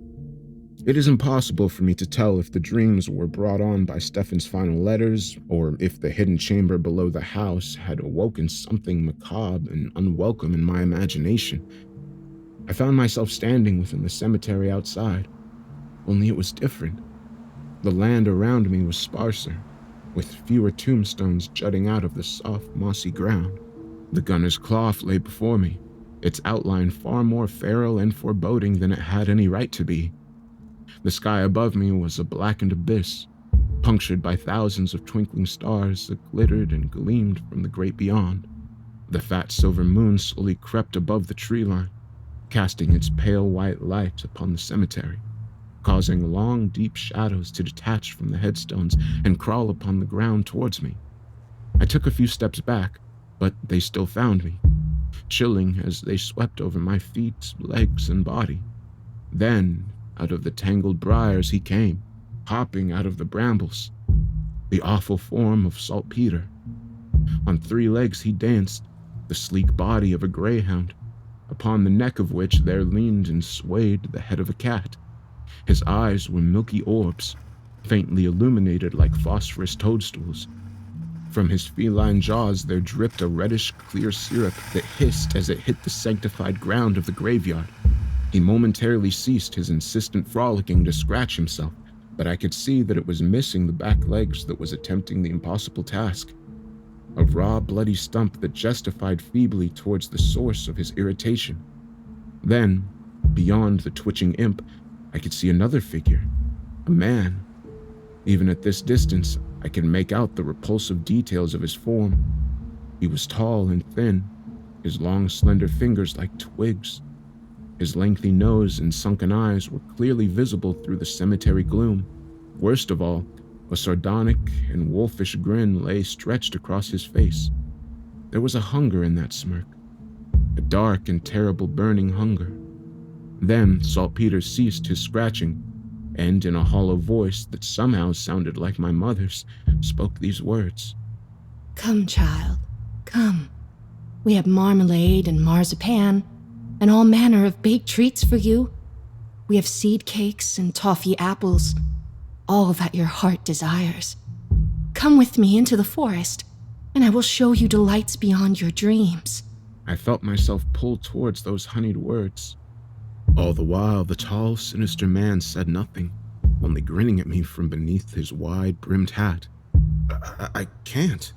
It is impossible for me to tell if the dreams were brought on by Stefan's final letters, or if the hidden chamber below the house had awoken something macabre and unwelcome in my imagination. I found myself standing within the cemetery outside, only it was different. The land around me was sparser, with fewer tombstones jutting out of the soft, mossy ground. The gunner's cloth lay before me, its outline far more feral and foreboding than it had any right to be. The sky above me was a blackened abyss, punctured by thousands of twinkling stars that glittered and gleamed from the great beyond. The fat silver moon slowly crept above the tree line, casting its pale white light upon the cemetery, causing long, deep shadows to detach from the headstones and crawl upon the ground towards me. I took a few steps back, but they still found me, chilling as they swept over my feet, legs, and body. Then, out of the tangled briars he came, hopping out of the brambles, the awful form of saltpeter. On 3 legs he danced, the sleek body of a greyhound, upon the neck of which there leaned and swayed the head of a cat. His eyes were milky orbs, faintly illuminated like phosphorus toadstools. From his feline jaws there dripped a reddish clear syrup that hissed as it hit the sanctified ground of the graveyard. He momentarily ceased his insistent frolicking to scratch himself, but I could see that it was missing the back legs that was attempting the impossible task. A raw, bloody stump that justified feebly towards the source of his irritation. Then, beyond the twitching imp, I could see another figure, a man. Even at this distance, I could make out the repulsive details of his form. He was tall and thin, his long, slender fingers like twigs. His lengthy nose and sunken eyes were clearly visible through the cemetery gloom. Worst of all, a sardonic and wolfish grin lay stretched across his face. There was a hunger in that smirk, a dark and terrible burning hunger. Then Saltpeter ceased his scratching, and in a hollow voice that somehow sounded like my mother's, spoke these words. "Come, child, come. We have marmalade and marzipan, and all manner of baked treats for you. We have seed cakes and toffee apples, all that your heart desires. Come with me into the forest, and I will show you delights beyond your dreams." I felt myself pull towards those honeyed words. All the while, the tall, sinister man said nothing, only grinning at me from beneath his wide-brimmed hat. I can't.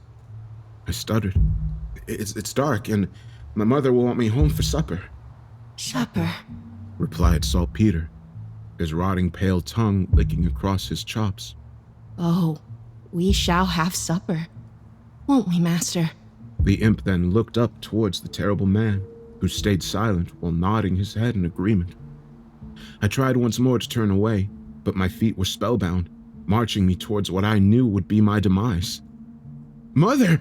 I stuttered. It's dark, and my mother will want me home for supper. Supper, Replied Saltpeter, his rotting pale tongue licking across his chops. Oh, we shall have supper. Won't we, master? The imp then looked up towards the terrible man, who stayed silent while nodding his head in agreement. I tried once more to turn away, but my feet were spellbound, marching me towards what I knew would be my demise. "Mother!"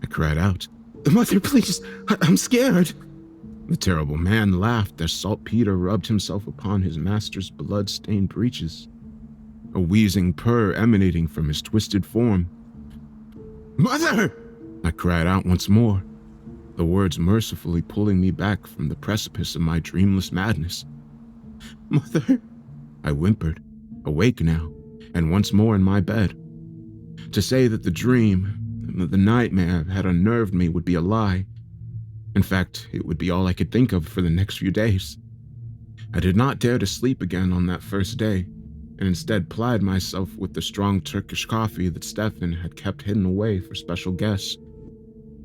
I cried out. "Mother, please! I'm scared!" The terrible man laughed as Saltpeter rubbed himself upon his master's blood-stained breeches, a wheezing purr emanating from his twisted form. "Mother!" I cried out once more, the words mercifully pulling me back from the precipice of my dreamless madness. "Mother!" I whimpered, awake now, and once more in my bed. To say that the dream, the nightmare, had unnerved me would be a lie. In fact, it would be all I could think of for the next few days. I did not dare to sleep again on that first day, and instead plied myself with the strong Turkish coffee that Stefan had kept hidden away for special guests.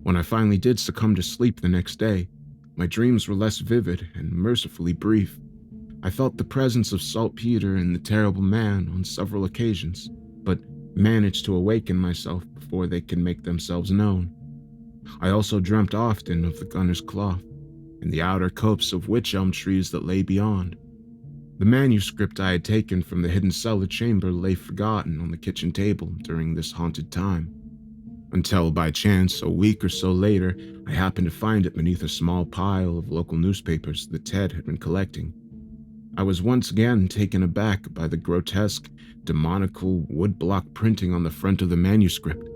When I finally did succumb to sleep the next day, my dreams were less vivid and mercifully brief. I felt the presence of Saltpeter and the terrible man on several occasions, but managed to awaken myself before they could make themselves known. I also dreamt often of the gunner's cloth and the outer copse of wych elm trees that lay beyond. The manuscript I had taken from the hidden cellar chamber lay forgotten on the kitchen table during this haunted time, until by chance, a week or so later, I happened to find it beneath a small pile of local newspapers that Ted had been collecting. I was once again taken aback by the grotesque, demonical woodblock printing on the front of the manuscript.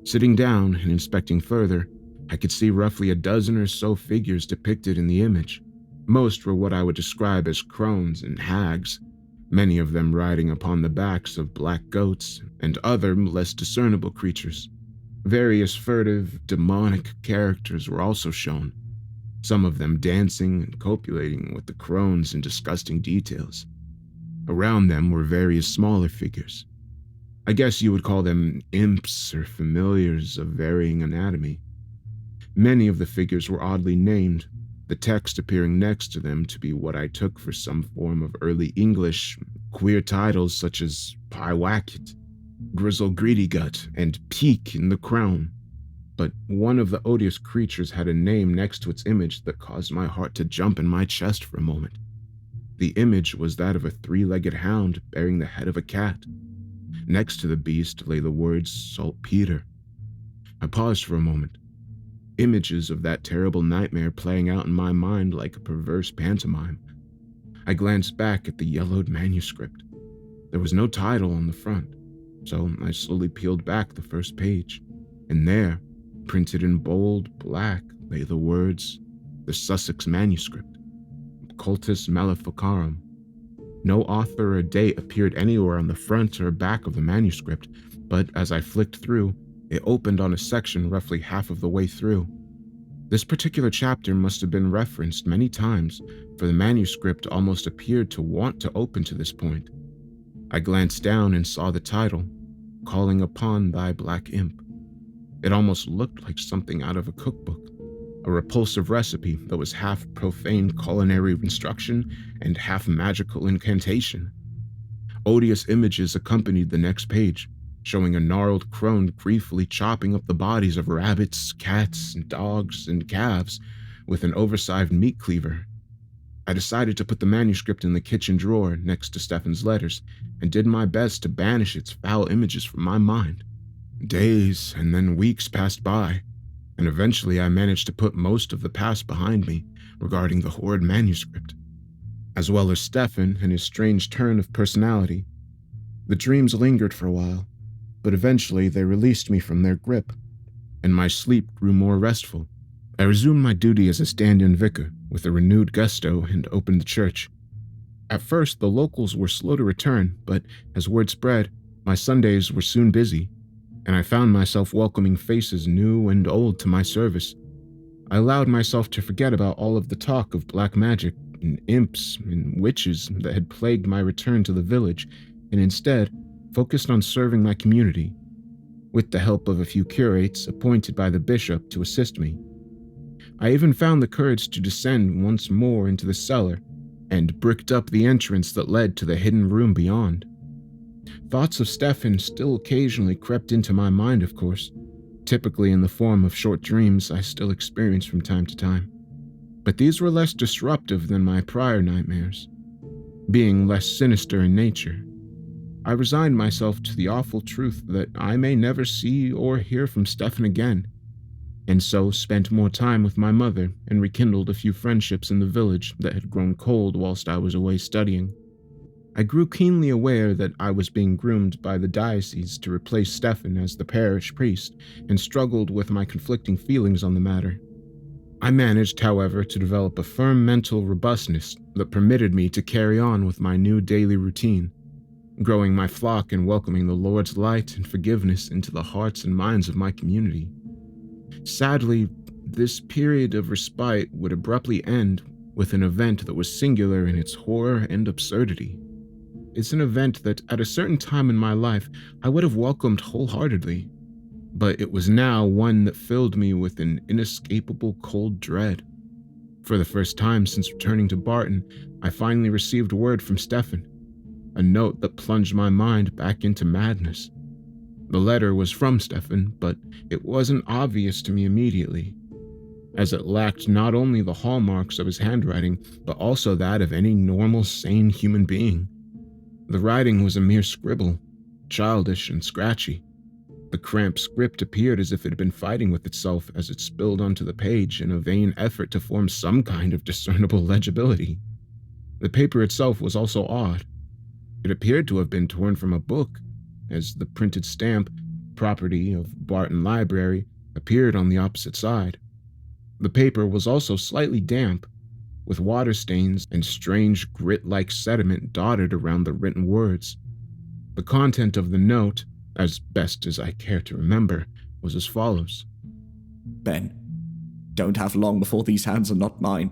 Sitting down and inspecting further, I could see roughly a dozen or so figures depicted in the image. Most were what I would describe as crones and hags, many of them riding upon the backs of black goats and other less discernible creatures. Various furtive, demonic characters were also shown, some of them dancing and copulating with the crones in disgusting details. Around them were various smaller figures. I guess you would call them imps or familiars of varying anatomy. Many of the figures were oddly named, the text appearing next to them to be what I took for some form of early English, queer titles such as Pyewacket, Grizzle Greedygut, and Peak in the Crown. But one of the odious creatures had a name next to its image that caused my heart to jump in my chest for a moment. The image was that of a three-legged hound bearing the head of a cat. Next to the beast lay the words Saltpeter. I paused for a moment, images of that terrible nightmare playing out in my mind like a perverse pantomime. I glanced back at the yellowed manuscript. There was no title on the front, so I slowly peeled back the first page, and there, printed in bold black, lay the words, the Sussex manuscript, Cultus Maleficarum. No author or date appeared anywhere on the front or back of the manuscript, but as I flicked through, it opened on a section roughly half of the way through. This particular chapter must have been referenced many times, for the manuscript almost appeared to want to open to this point. I glanced down and saw the title, Calling Upon Thy Black Imp. It almost looked like something out of a cookbook, a repulsive recipe that was half profane culinary instruction and half magical incantation. Odious images accompanied the next page, showing a gnarled crone gleefully chopping up the bodies of rabbits, cats, dogs, and calves with an oversized meat cleaver. I decided to put the manuscript in the kitchen drawer next to Stefan's letters and did my best to banish its foul images from my mind. Days and then weeks passed by, and eventually I managed to put most of the past behind me regarding the horrid manuscript, as well as Stefan and his strange turn of personality. The dreams lingered for a while, but eventually they released me from their grip, and my sleep grew more restful. I resumed my duty as a stand-in vicar with a renewed gusto and opened the church. At first, the locals were slow to return, but as word spread, my Sundays were soon busy, and I found myself welcoming faces new and old to my service. I allowed myself to forget about all of the talk of black magic and imps and witches that had plagued my return to the village, and instead focused on serving my community, with the help of a few curates appointed by the bishop to assist me. I even found the courage to descend once more into the cellar and bricked up the entrance that led to the hidden room beyond. Thoughts of Stefan still occasionally crept into my mind, of course, typically in the form of short dreams I still experience from time to time. But these were less disruptive than my prior nightmares, being less sinister in nature. I resigned myself to the awful truth that I may never see or hear from Stefan again, and so spent more time with my mother and rekindled a few friendships in the village that had grown cold whilst I was away studying. I grew keenly aware that I was being groomed by the diocese to replace Stefan as the parish priest, and struggled with my conflicting feelings on the matter. I managed, however, to develop a firm mental robustness that permitted me to carry on with my new daily routine, growing my flock and welcoming the Lord's light and forgiveness into the hearts and minds of my community. Sadly, this period of respite would abruptly end with an event that was singular in its horror and absurdity. It's an event that, at a certain time in my life, I would have welcomed wholeheartedly, but it was now one that filled me with an inescapable cold dread. For the first time since returning to Barton, I finally received word from Stefan, a note that plunged my mind back into madness. The letter was from Stefan, but it wasn't obvious to me immediately, as it lacked not only the hallmarks of his handwriting, but also that of any normal, sane human being. The writing was a mere scribble, childish and scratchy. The cramped script appeared as if it had been fighting with itself as it spilled onto the page in a vain effort to form some kind of discernible legibility. The paper itself was also odd. It appeared to have been torn from a book, as the printed stamp, property of Barton Library, appeared on the opposite side. The paper was also slightly damp, with water stains and strange grit-like sediment dotted around the written words. The content of the note, as best as I care to remember, was as follows. Ben, don't have long before these hands are not mine.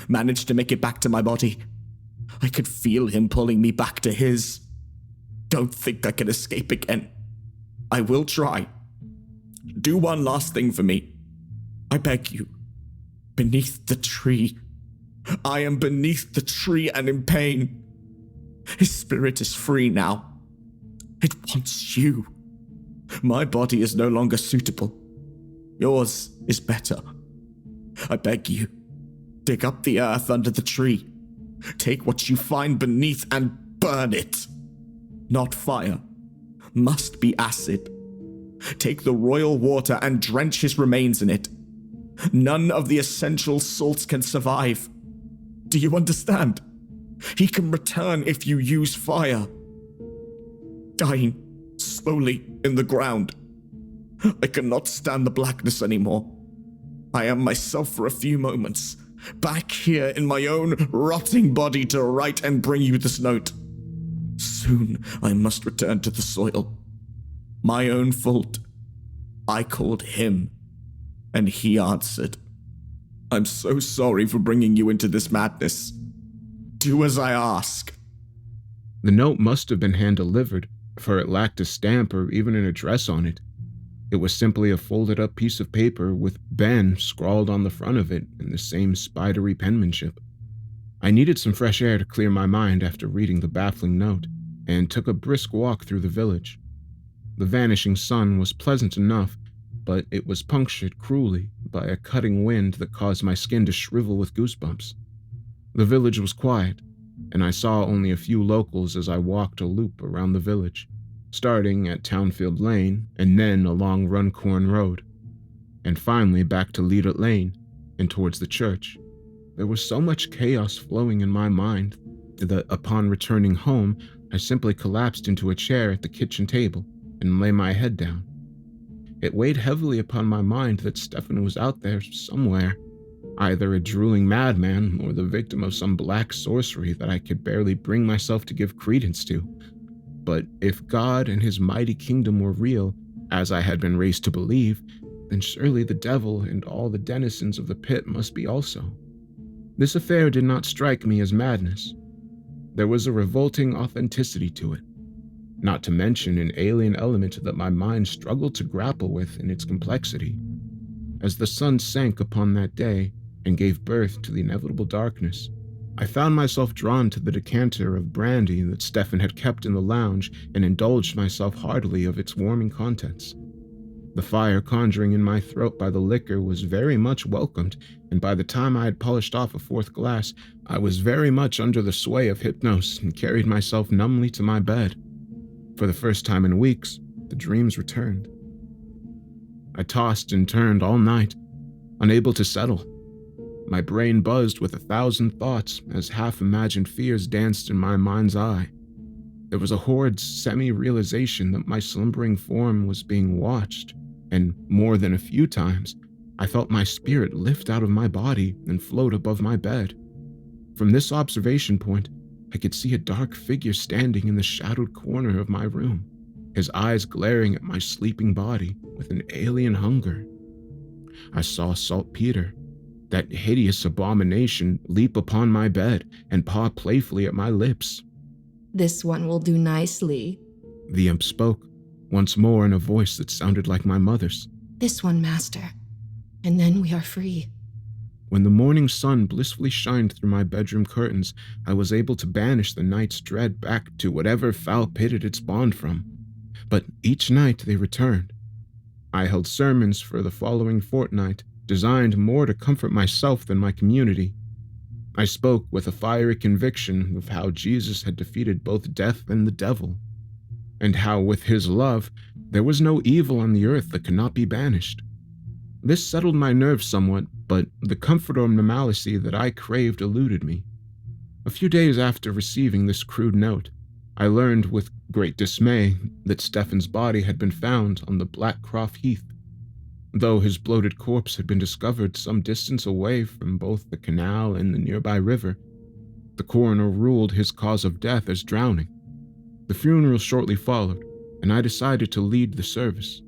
Managed to make it back to my body. I could feel him pulling me back to his. Don't think I can escape again. I will try. Do one last thing for me. I beg you. Beneath the tree. I am beneath the tree and in pain. His spirit is free now. It wants you. My body is no longer suitable. Yours is better. I beg you, dig up the earth under the tree. Take what you find beneath and burn it. Not fire. Must be acid. Take the royal water and drench his remains in it. None of the essential salts can survive. Do you understand? He can return if you use fire. Dying slowly in the ground. I cannot stand the blackness anymore. I am myself for a few moments, back here in my own rotting body to write and bring you this note. Soon I must return to the soil. My own fault. I called him, and he answered. I'm so sorry for bringing you into this madness. Do as I ask. The note must have been hand-delivered, for it lacked a stamp or even an address on it. It was simply a folded-up piece of paper with Ben scrawled on the front of it in the same spidery penmanship. I needed some fresh air to clear my mind after reading the baffling note, and took a brisk walk through the village. The vanishing sun was pleasant enough, but it was punctured cruelly by a cutting wind that caused my skin to shrivel with goosebumps. The village was quiet, and I saw only a few locals as I walked a loop around the village, starting at Townfield Lane and then along Runcorn Road, and finally back to Leader Lane and towards the church. There was so much chaos flowing in my mind that upon returning home, I simply collapsed into a chair at the kitchen table and lay my head down. It weighed heavily upon my mind that Stefan was out there somewhere, either a drooling madman or the victim of some black sorcery that I could barely bring myself to give credence to. But if God and his mighty kingdom were real, as I had been raised to believe, then surely the devil and all the denizens of the pit must be also. This affair did not strike me as madness. There was a revolting authenticity to it, not to mention an alien element that my mind struggled to grapple with in its complexity. As the sun sank upon that day and gave birth to the inevitable darkness, I found myself drawn to the decanter of brandy that Stefan had kept in the lounge and indulged myself heartily of its warming contents. The fire conjuring in my throat by the liquor was very much welcomed, and by the time I had polished off a fourth glass, I was very much under the sway of hypnosis and carried myself numbly to my bed. For the first time in weeks, the dreams returned. I tossed and turned all night, unable to settle. My brain buzzed with 1,000 thoughts as half-imagined fears danced in my mind's eye. There was a horrid semi-realization that my slumbering form was being watched, and more than a few times, I felt my spirit lift out of my body and float above my bed. From this observation point, I could see a dark figure standing in the shadowed corner of my room, his eyes glaring at my sleeping body with an alien hunger. I saw Saltpeter, that hideous abomination, leap upon my bed and paw playfully at my lips. This one will do nicely. The imp spoke, once more in a voice that sounded like my mother's. This one, master. And then we are free. When the morning sun blissfully shined through my bedroom curtains, I was able to banish the night's dread back to whatever foul pit it had spawned from. But each night they returned. I held sermons for the following fortnight, designed more to comfort myself than my community. I spoke with a fiery conviction of how Jesus had defeated both death and the devil, and how with his love, there was no evil on the earth that could not be banished. This settled my nerves somewhat, but the comfort or normalcy that I craved eluded me. A few days after receiving this crude note, I learned with great dismay that Stefan's body had been found on the Blackcroft Heath. Though his bloated corpse had been discovered some distance away from both the canal and the nearby river, the coroner ruled his cause of death as drowning. The funeral shortly followed, and I decided to lead the service,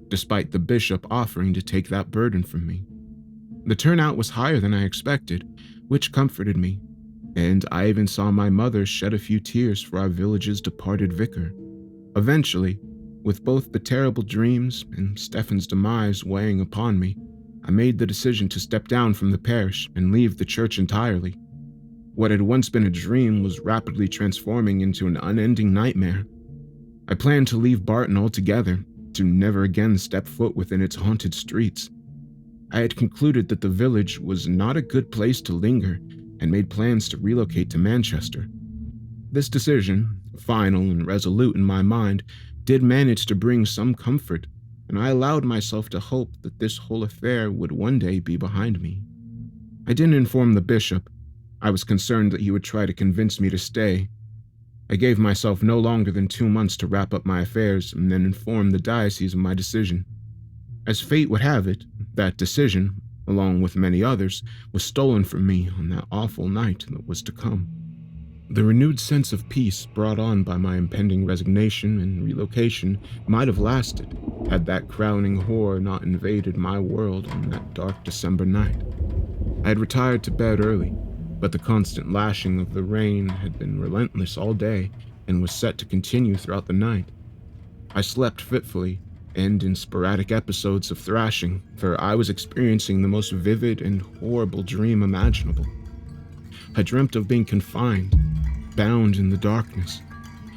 despite the bishop offering to take that burden from me. The turnout was higher than I expected, which comforted me, and I even saw my mother shed a few tears for our village's departed vicar. Eventually, with both the terrible dreams and Stefan's demise weighing upon me, I made the decision to step down from the parish and leave the church entirely. What had once been a dream was rapidly transforming into an unending nightmare. I planned to leave Barton altogether, to never again step foot within its haunted streets. I had concluded that the village was not a good place to linger and made plans to relocate to Manchester. This decision, final and resolute in my mind, did manage to bring some comfort, and I allowed myself to hope that this whole affair would one day be behind me. I didn't inform the bishop. I was concerned that he would try to convince me to stay. I gave myself no longer than 2 months to wrap up my affairs and then inform the diocese of my decision. As fate would have it, that decision, along with many others, was stolen from me on that awful night that was to come. The renewed sense of peace brought on by my impending resignation and relocation might have lasted, had that crowning horror not invaded my world on that dark December night. I had retired to bed early, but the constant lashing of the rain had been relentless all day and was set to continue throughout the night. I slept fitfully, and in sporadic episodes of thrashing, for I was experiencing the most vivid and horrible dream imaginable. I dreamt of being confined, bound in the darkness.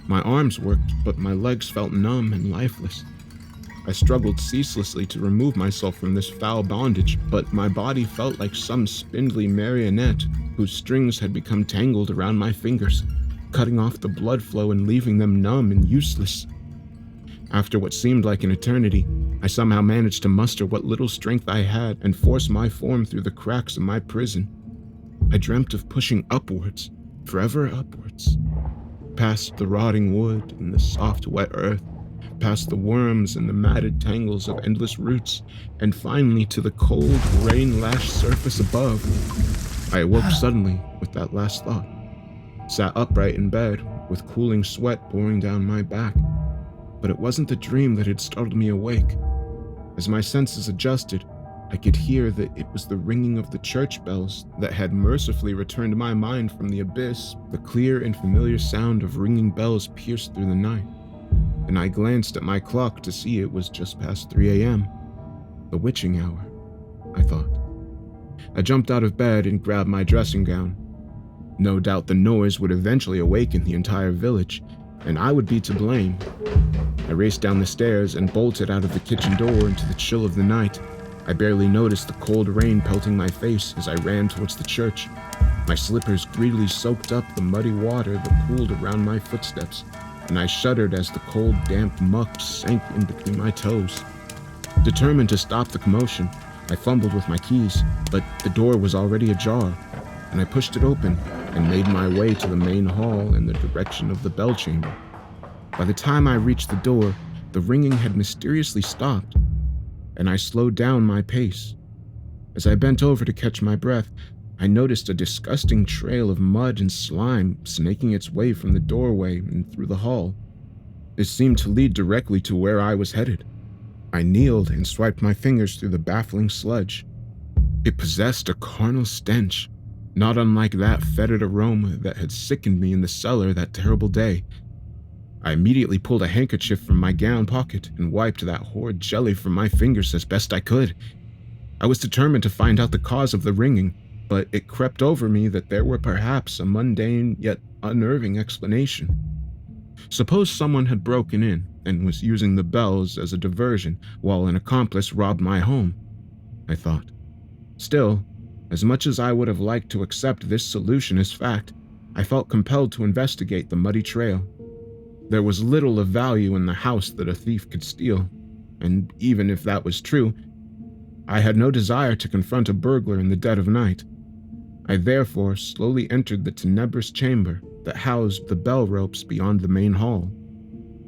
My arms worked, but my legs felt numb and lifeless. I struggled ceaselessly to remove myself from this foul bondage, but my body felt like some spindly marionette whose strings had become tangled around my fingers, cutting off the blood flow and leaving them numb and useless. After what seemed like an eternity, I somehow managed to muster what little strength I had and force my form through the cracks of my prison. I dreamt of pushing upwards, forever upwards, past the rotting wood and the soft wet earth, past the worms and the matted tangles of endless roots, and finally to the cold, rain-lashed surface above. I awoke suddenly with that last thought, sat upright in bed with cooling sweat pouring down my back. But it wasn't the dream that had startled me awake. As my senses adjusted, I could hear that it was the ringing of the church bells that had mercifully returned my mind from the abyss. The clear and familiar sound of ringing bells pierced through the night, and I glanced at my clock to see it was just past 3 a.m. The witching hour, I thought. I jumped out of bed and grabbed my dressing gown. No doubt the noise would eventually awaken the entire village, and I would be to blame. I raced down the stairs and bolted out of the kitchen door into the chill of the night. I barely noticed the cold rain pelting my face as I ran towards the church. My slippers greedily soaked up the muddy water that pooled around my footsteps, and I shuddered as the cold, damp muck sank in between my toes. Determined to stop the commotion, I fumbled with my keys, but the door was already ajar, and I pushed it open and made my way to the main hall in the direction of the bell chamber. By the time I reached the door, the ringing had mysteriously stopped, and I slowed down my pace. As I bent over to catch my breath, I noticed a disgusting trail of mud and slime snaking its way from the doorway and through the hall. It seemed to lead directly to where I was headed. I kneeled and swiped my fingers through the baffling sludge. It possessed a carnal stench, not unlike that fetid aroma that had sickened me in the cellar that terrible day. I immediately pulled a handkerchief from my gown pocket and wiped that horrid jelly from my fingers as best I could. I was determined to find out the cause of the ringing, but it crept over me that there were perhaps a mundane yet unnerving explanation. Suppose someone had broken in and was using the bells as a diversion while an accomplice robbed my home, I thought. Still, as much as I would have liked to accept this solution as fact, I felt compelled to investigate the muddy trail. There was little of value in the house that a thief could steal, and even if that was true, I had no desire to confront a burglar in the dead of night. I therefore slowly entered the tenebrous chamber that housed the bell ropes beyond the main hall.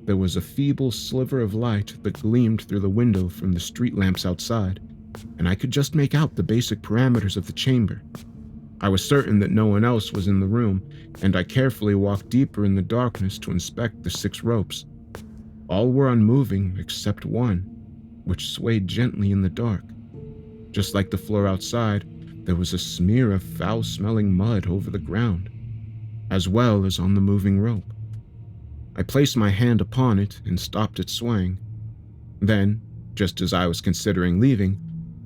There was a feeble sliver of light that gleamed through the window from the street lamps outside, and I could just make out the basic parameters of the chamber. I was certain that no one else was in the room, and I carefully walked deeper in the darkness to inspect the 6 ropes. All were unmoving except one, which swayed gently in the dark. Just like the floor outside, there was a smear of foul-smelling mud over the ground, as well as on the moving rope. I placed my hand upon it and stopped it swaying. Then, just as I was considering leaving,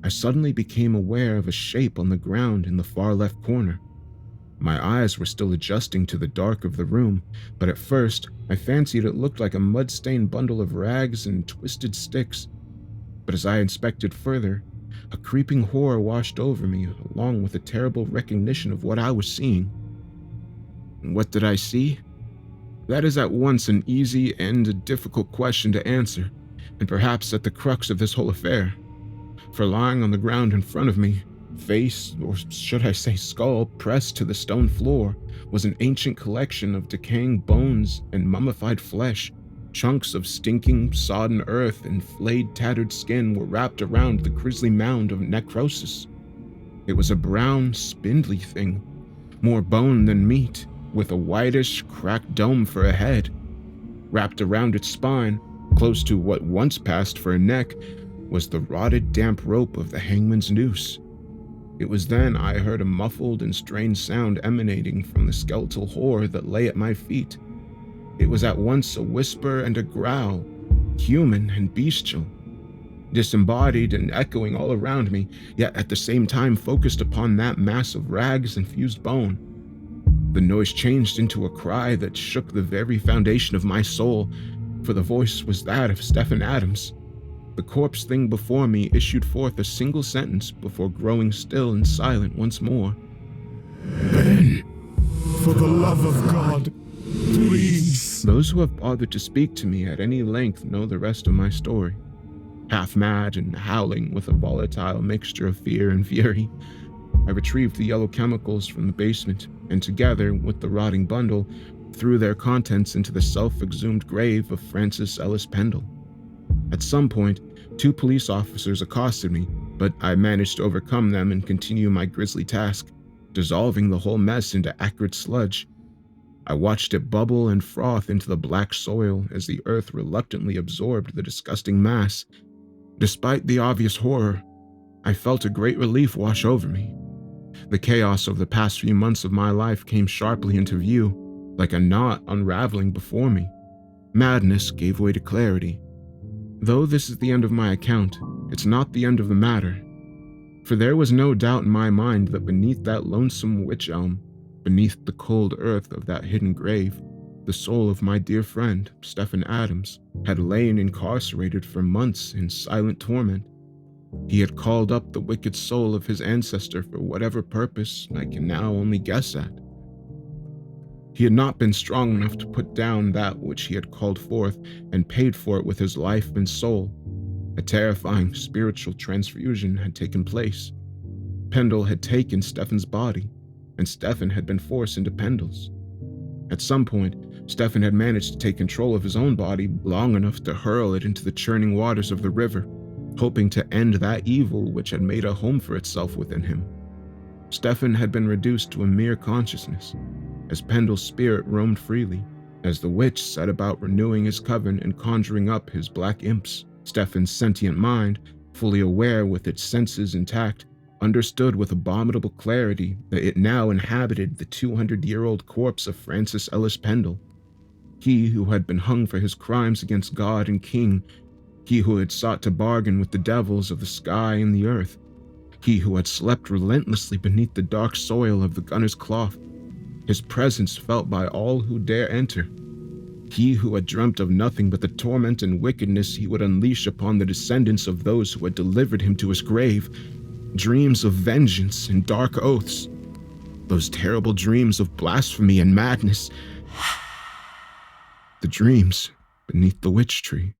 I suddenly became aware of a shape on the ground in the far left corner. My eyes were still adjusting to the dark of the room, but at first I fancied it looked like a mud-stained bundle of rags and twisted sticks. But as I inspected further, a creeping horror washed over me, along with a terrible recognition of what I was seeing. And what did I see? That is at once an easy and a difficult question to answer, and perhaps at the crux of this whole affair. For lying on the ground in front of me, face, or should I say skull, pressed to the stone floor, was an ancient collection of decaying bones and mummified flesh. Chunks of stinking, sodden earth and flayed, tattered skin were wrapped around the grisly mound of necrosis. It was a brown, spindly thing, more bone than meat, with a whitish, cracked dome for a head. Wrapped around its spine, close to what once passed for a neck, was the rotted, damp rope of the hangman's noose. It was then I heard a muffled and strange sound emanating from the skeletal horror that lay at my feet. It was at once a whisper and a growl, human and bestial, disembodied and echoing all around me, yet at the same time focused upon that mass of rags and fused bone. The noise changed into a cry that shook the very foundation of my soul, for the voice was that of Stephen Adams. The corpse thing before me issued forth a single sentence before growing still and silent once more. Ben, for the love of God, please. Those who have bothered to speak to me at any length know the rest of my story. Half mad and howling with a volatile mixture of fear and fury, I retrieved the yellow chemicals from the basement and together with the rotting bundle, threw their contents into the self-exhumed grave of Francis Ellis Pendle. At some point, 2 police officers accosted me, but I managed to overcome them and continue my grisly task, dissolving the whole mess into acrid sludge. I watched it bubble and froth into the black soil as the earth reluctantly absorbed the disgusting mass. Despite the obvious horror, I felt a great relief wash over me. The chaos of the past few months of my life came sharply into view, like a knot unraveling before me. Madness gave way to clarity. Though this is the end of my account, it's not the end of the matter. For there was no doubt in my mind that beneath that lonesome witch elm, beneath the cold earth of that hidden grave, the soul of my dear friend, Stephen Adams, had lain incarcerated for months in silent torment. He had called up the wicked soul of his ancestor for whatever purpose I can now only guess at. He had not been strong enough to put down that which he had called forth and paid for it with his life and soul. A terrifying spiritual transfusion had taken place. Pendle had taken Stephen's body, and Stephen had been forced into Pendle's. At some point, Stephen had managed to take control of his own body long enough to hurl it into the churning waters of the river, hoping to end that evil which had made a home for itself within him. Stephen had been reduced to a mere consciousness, as Pendle's spirit roamed freely, as the witch set about renewing his coven and conjuring up his black imps. Stephen's sentient mind, fully aware with its senses intact, understood with abominable clarity that it now inhabited the 200-year-old corpse of Francis Ellis Pendle. He who had been hung for his crimes against God and King, he who had sought to bargain with the devils of the sky and the earth, he who had slept relentlessly beneath the dark soil of the gunner's cloth, his presence felt by all who dare enter. He who had dreamt of nothing but the torment and wickedness he would unleash upon the descendants of those who had delivered him to his grave, dreams of vengeance and dark oaths, those terrible dreams of blasphemy and madness, the dreams beneath the witch tree.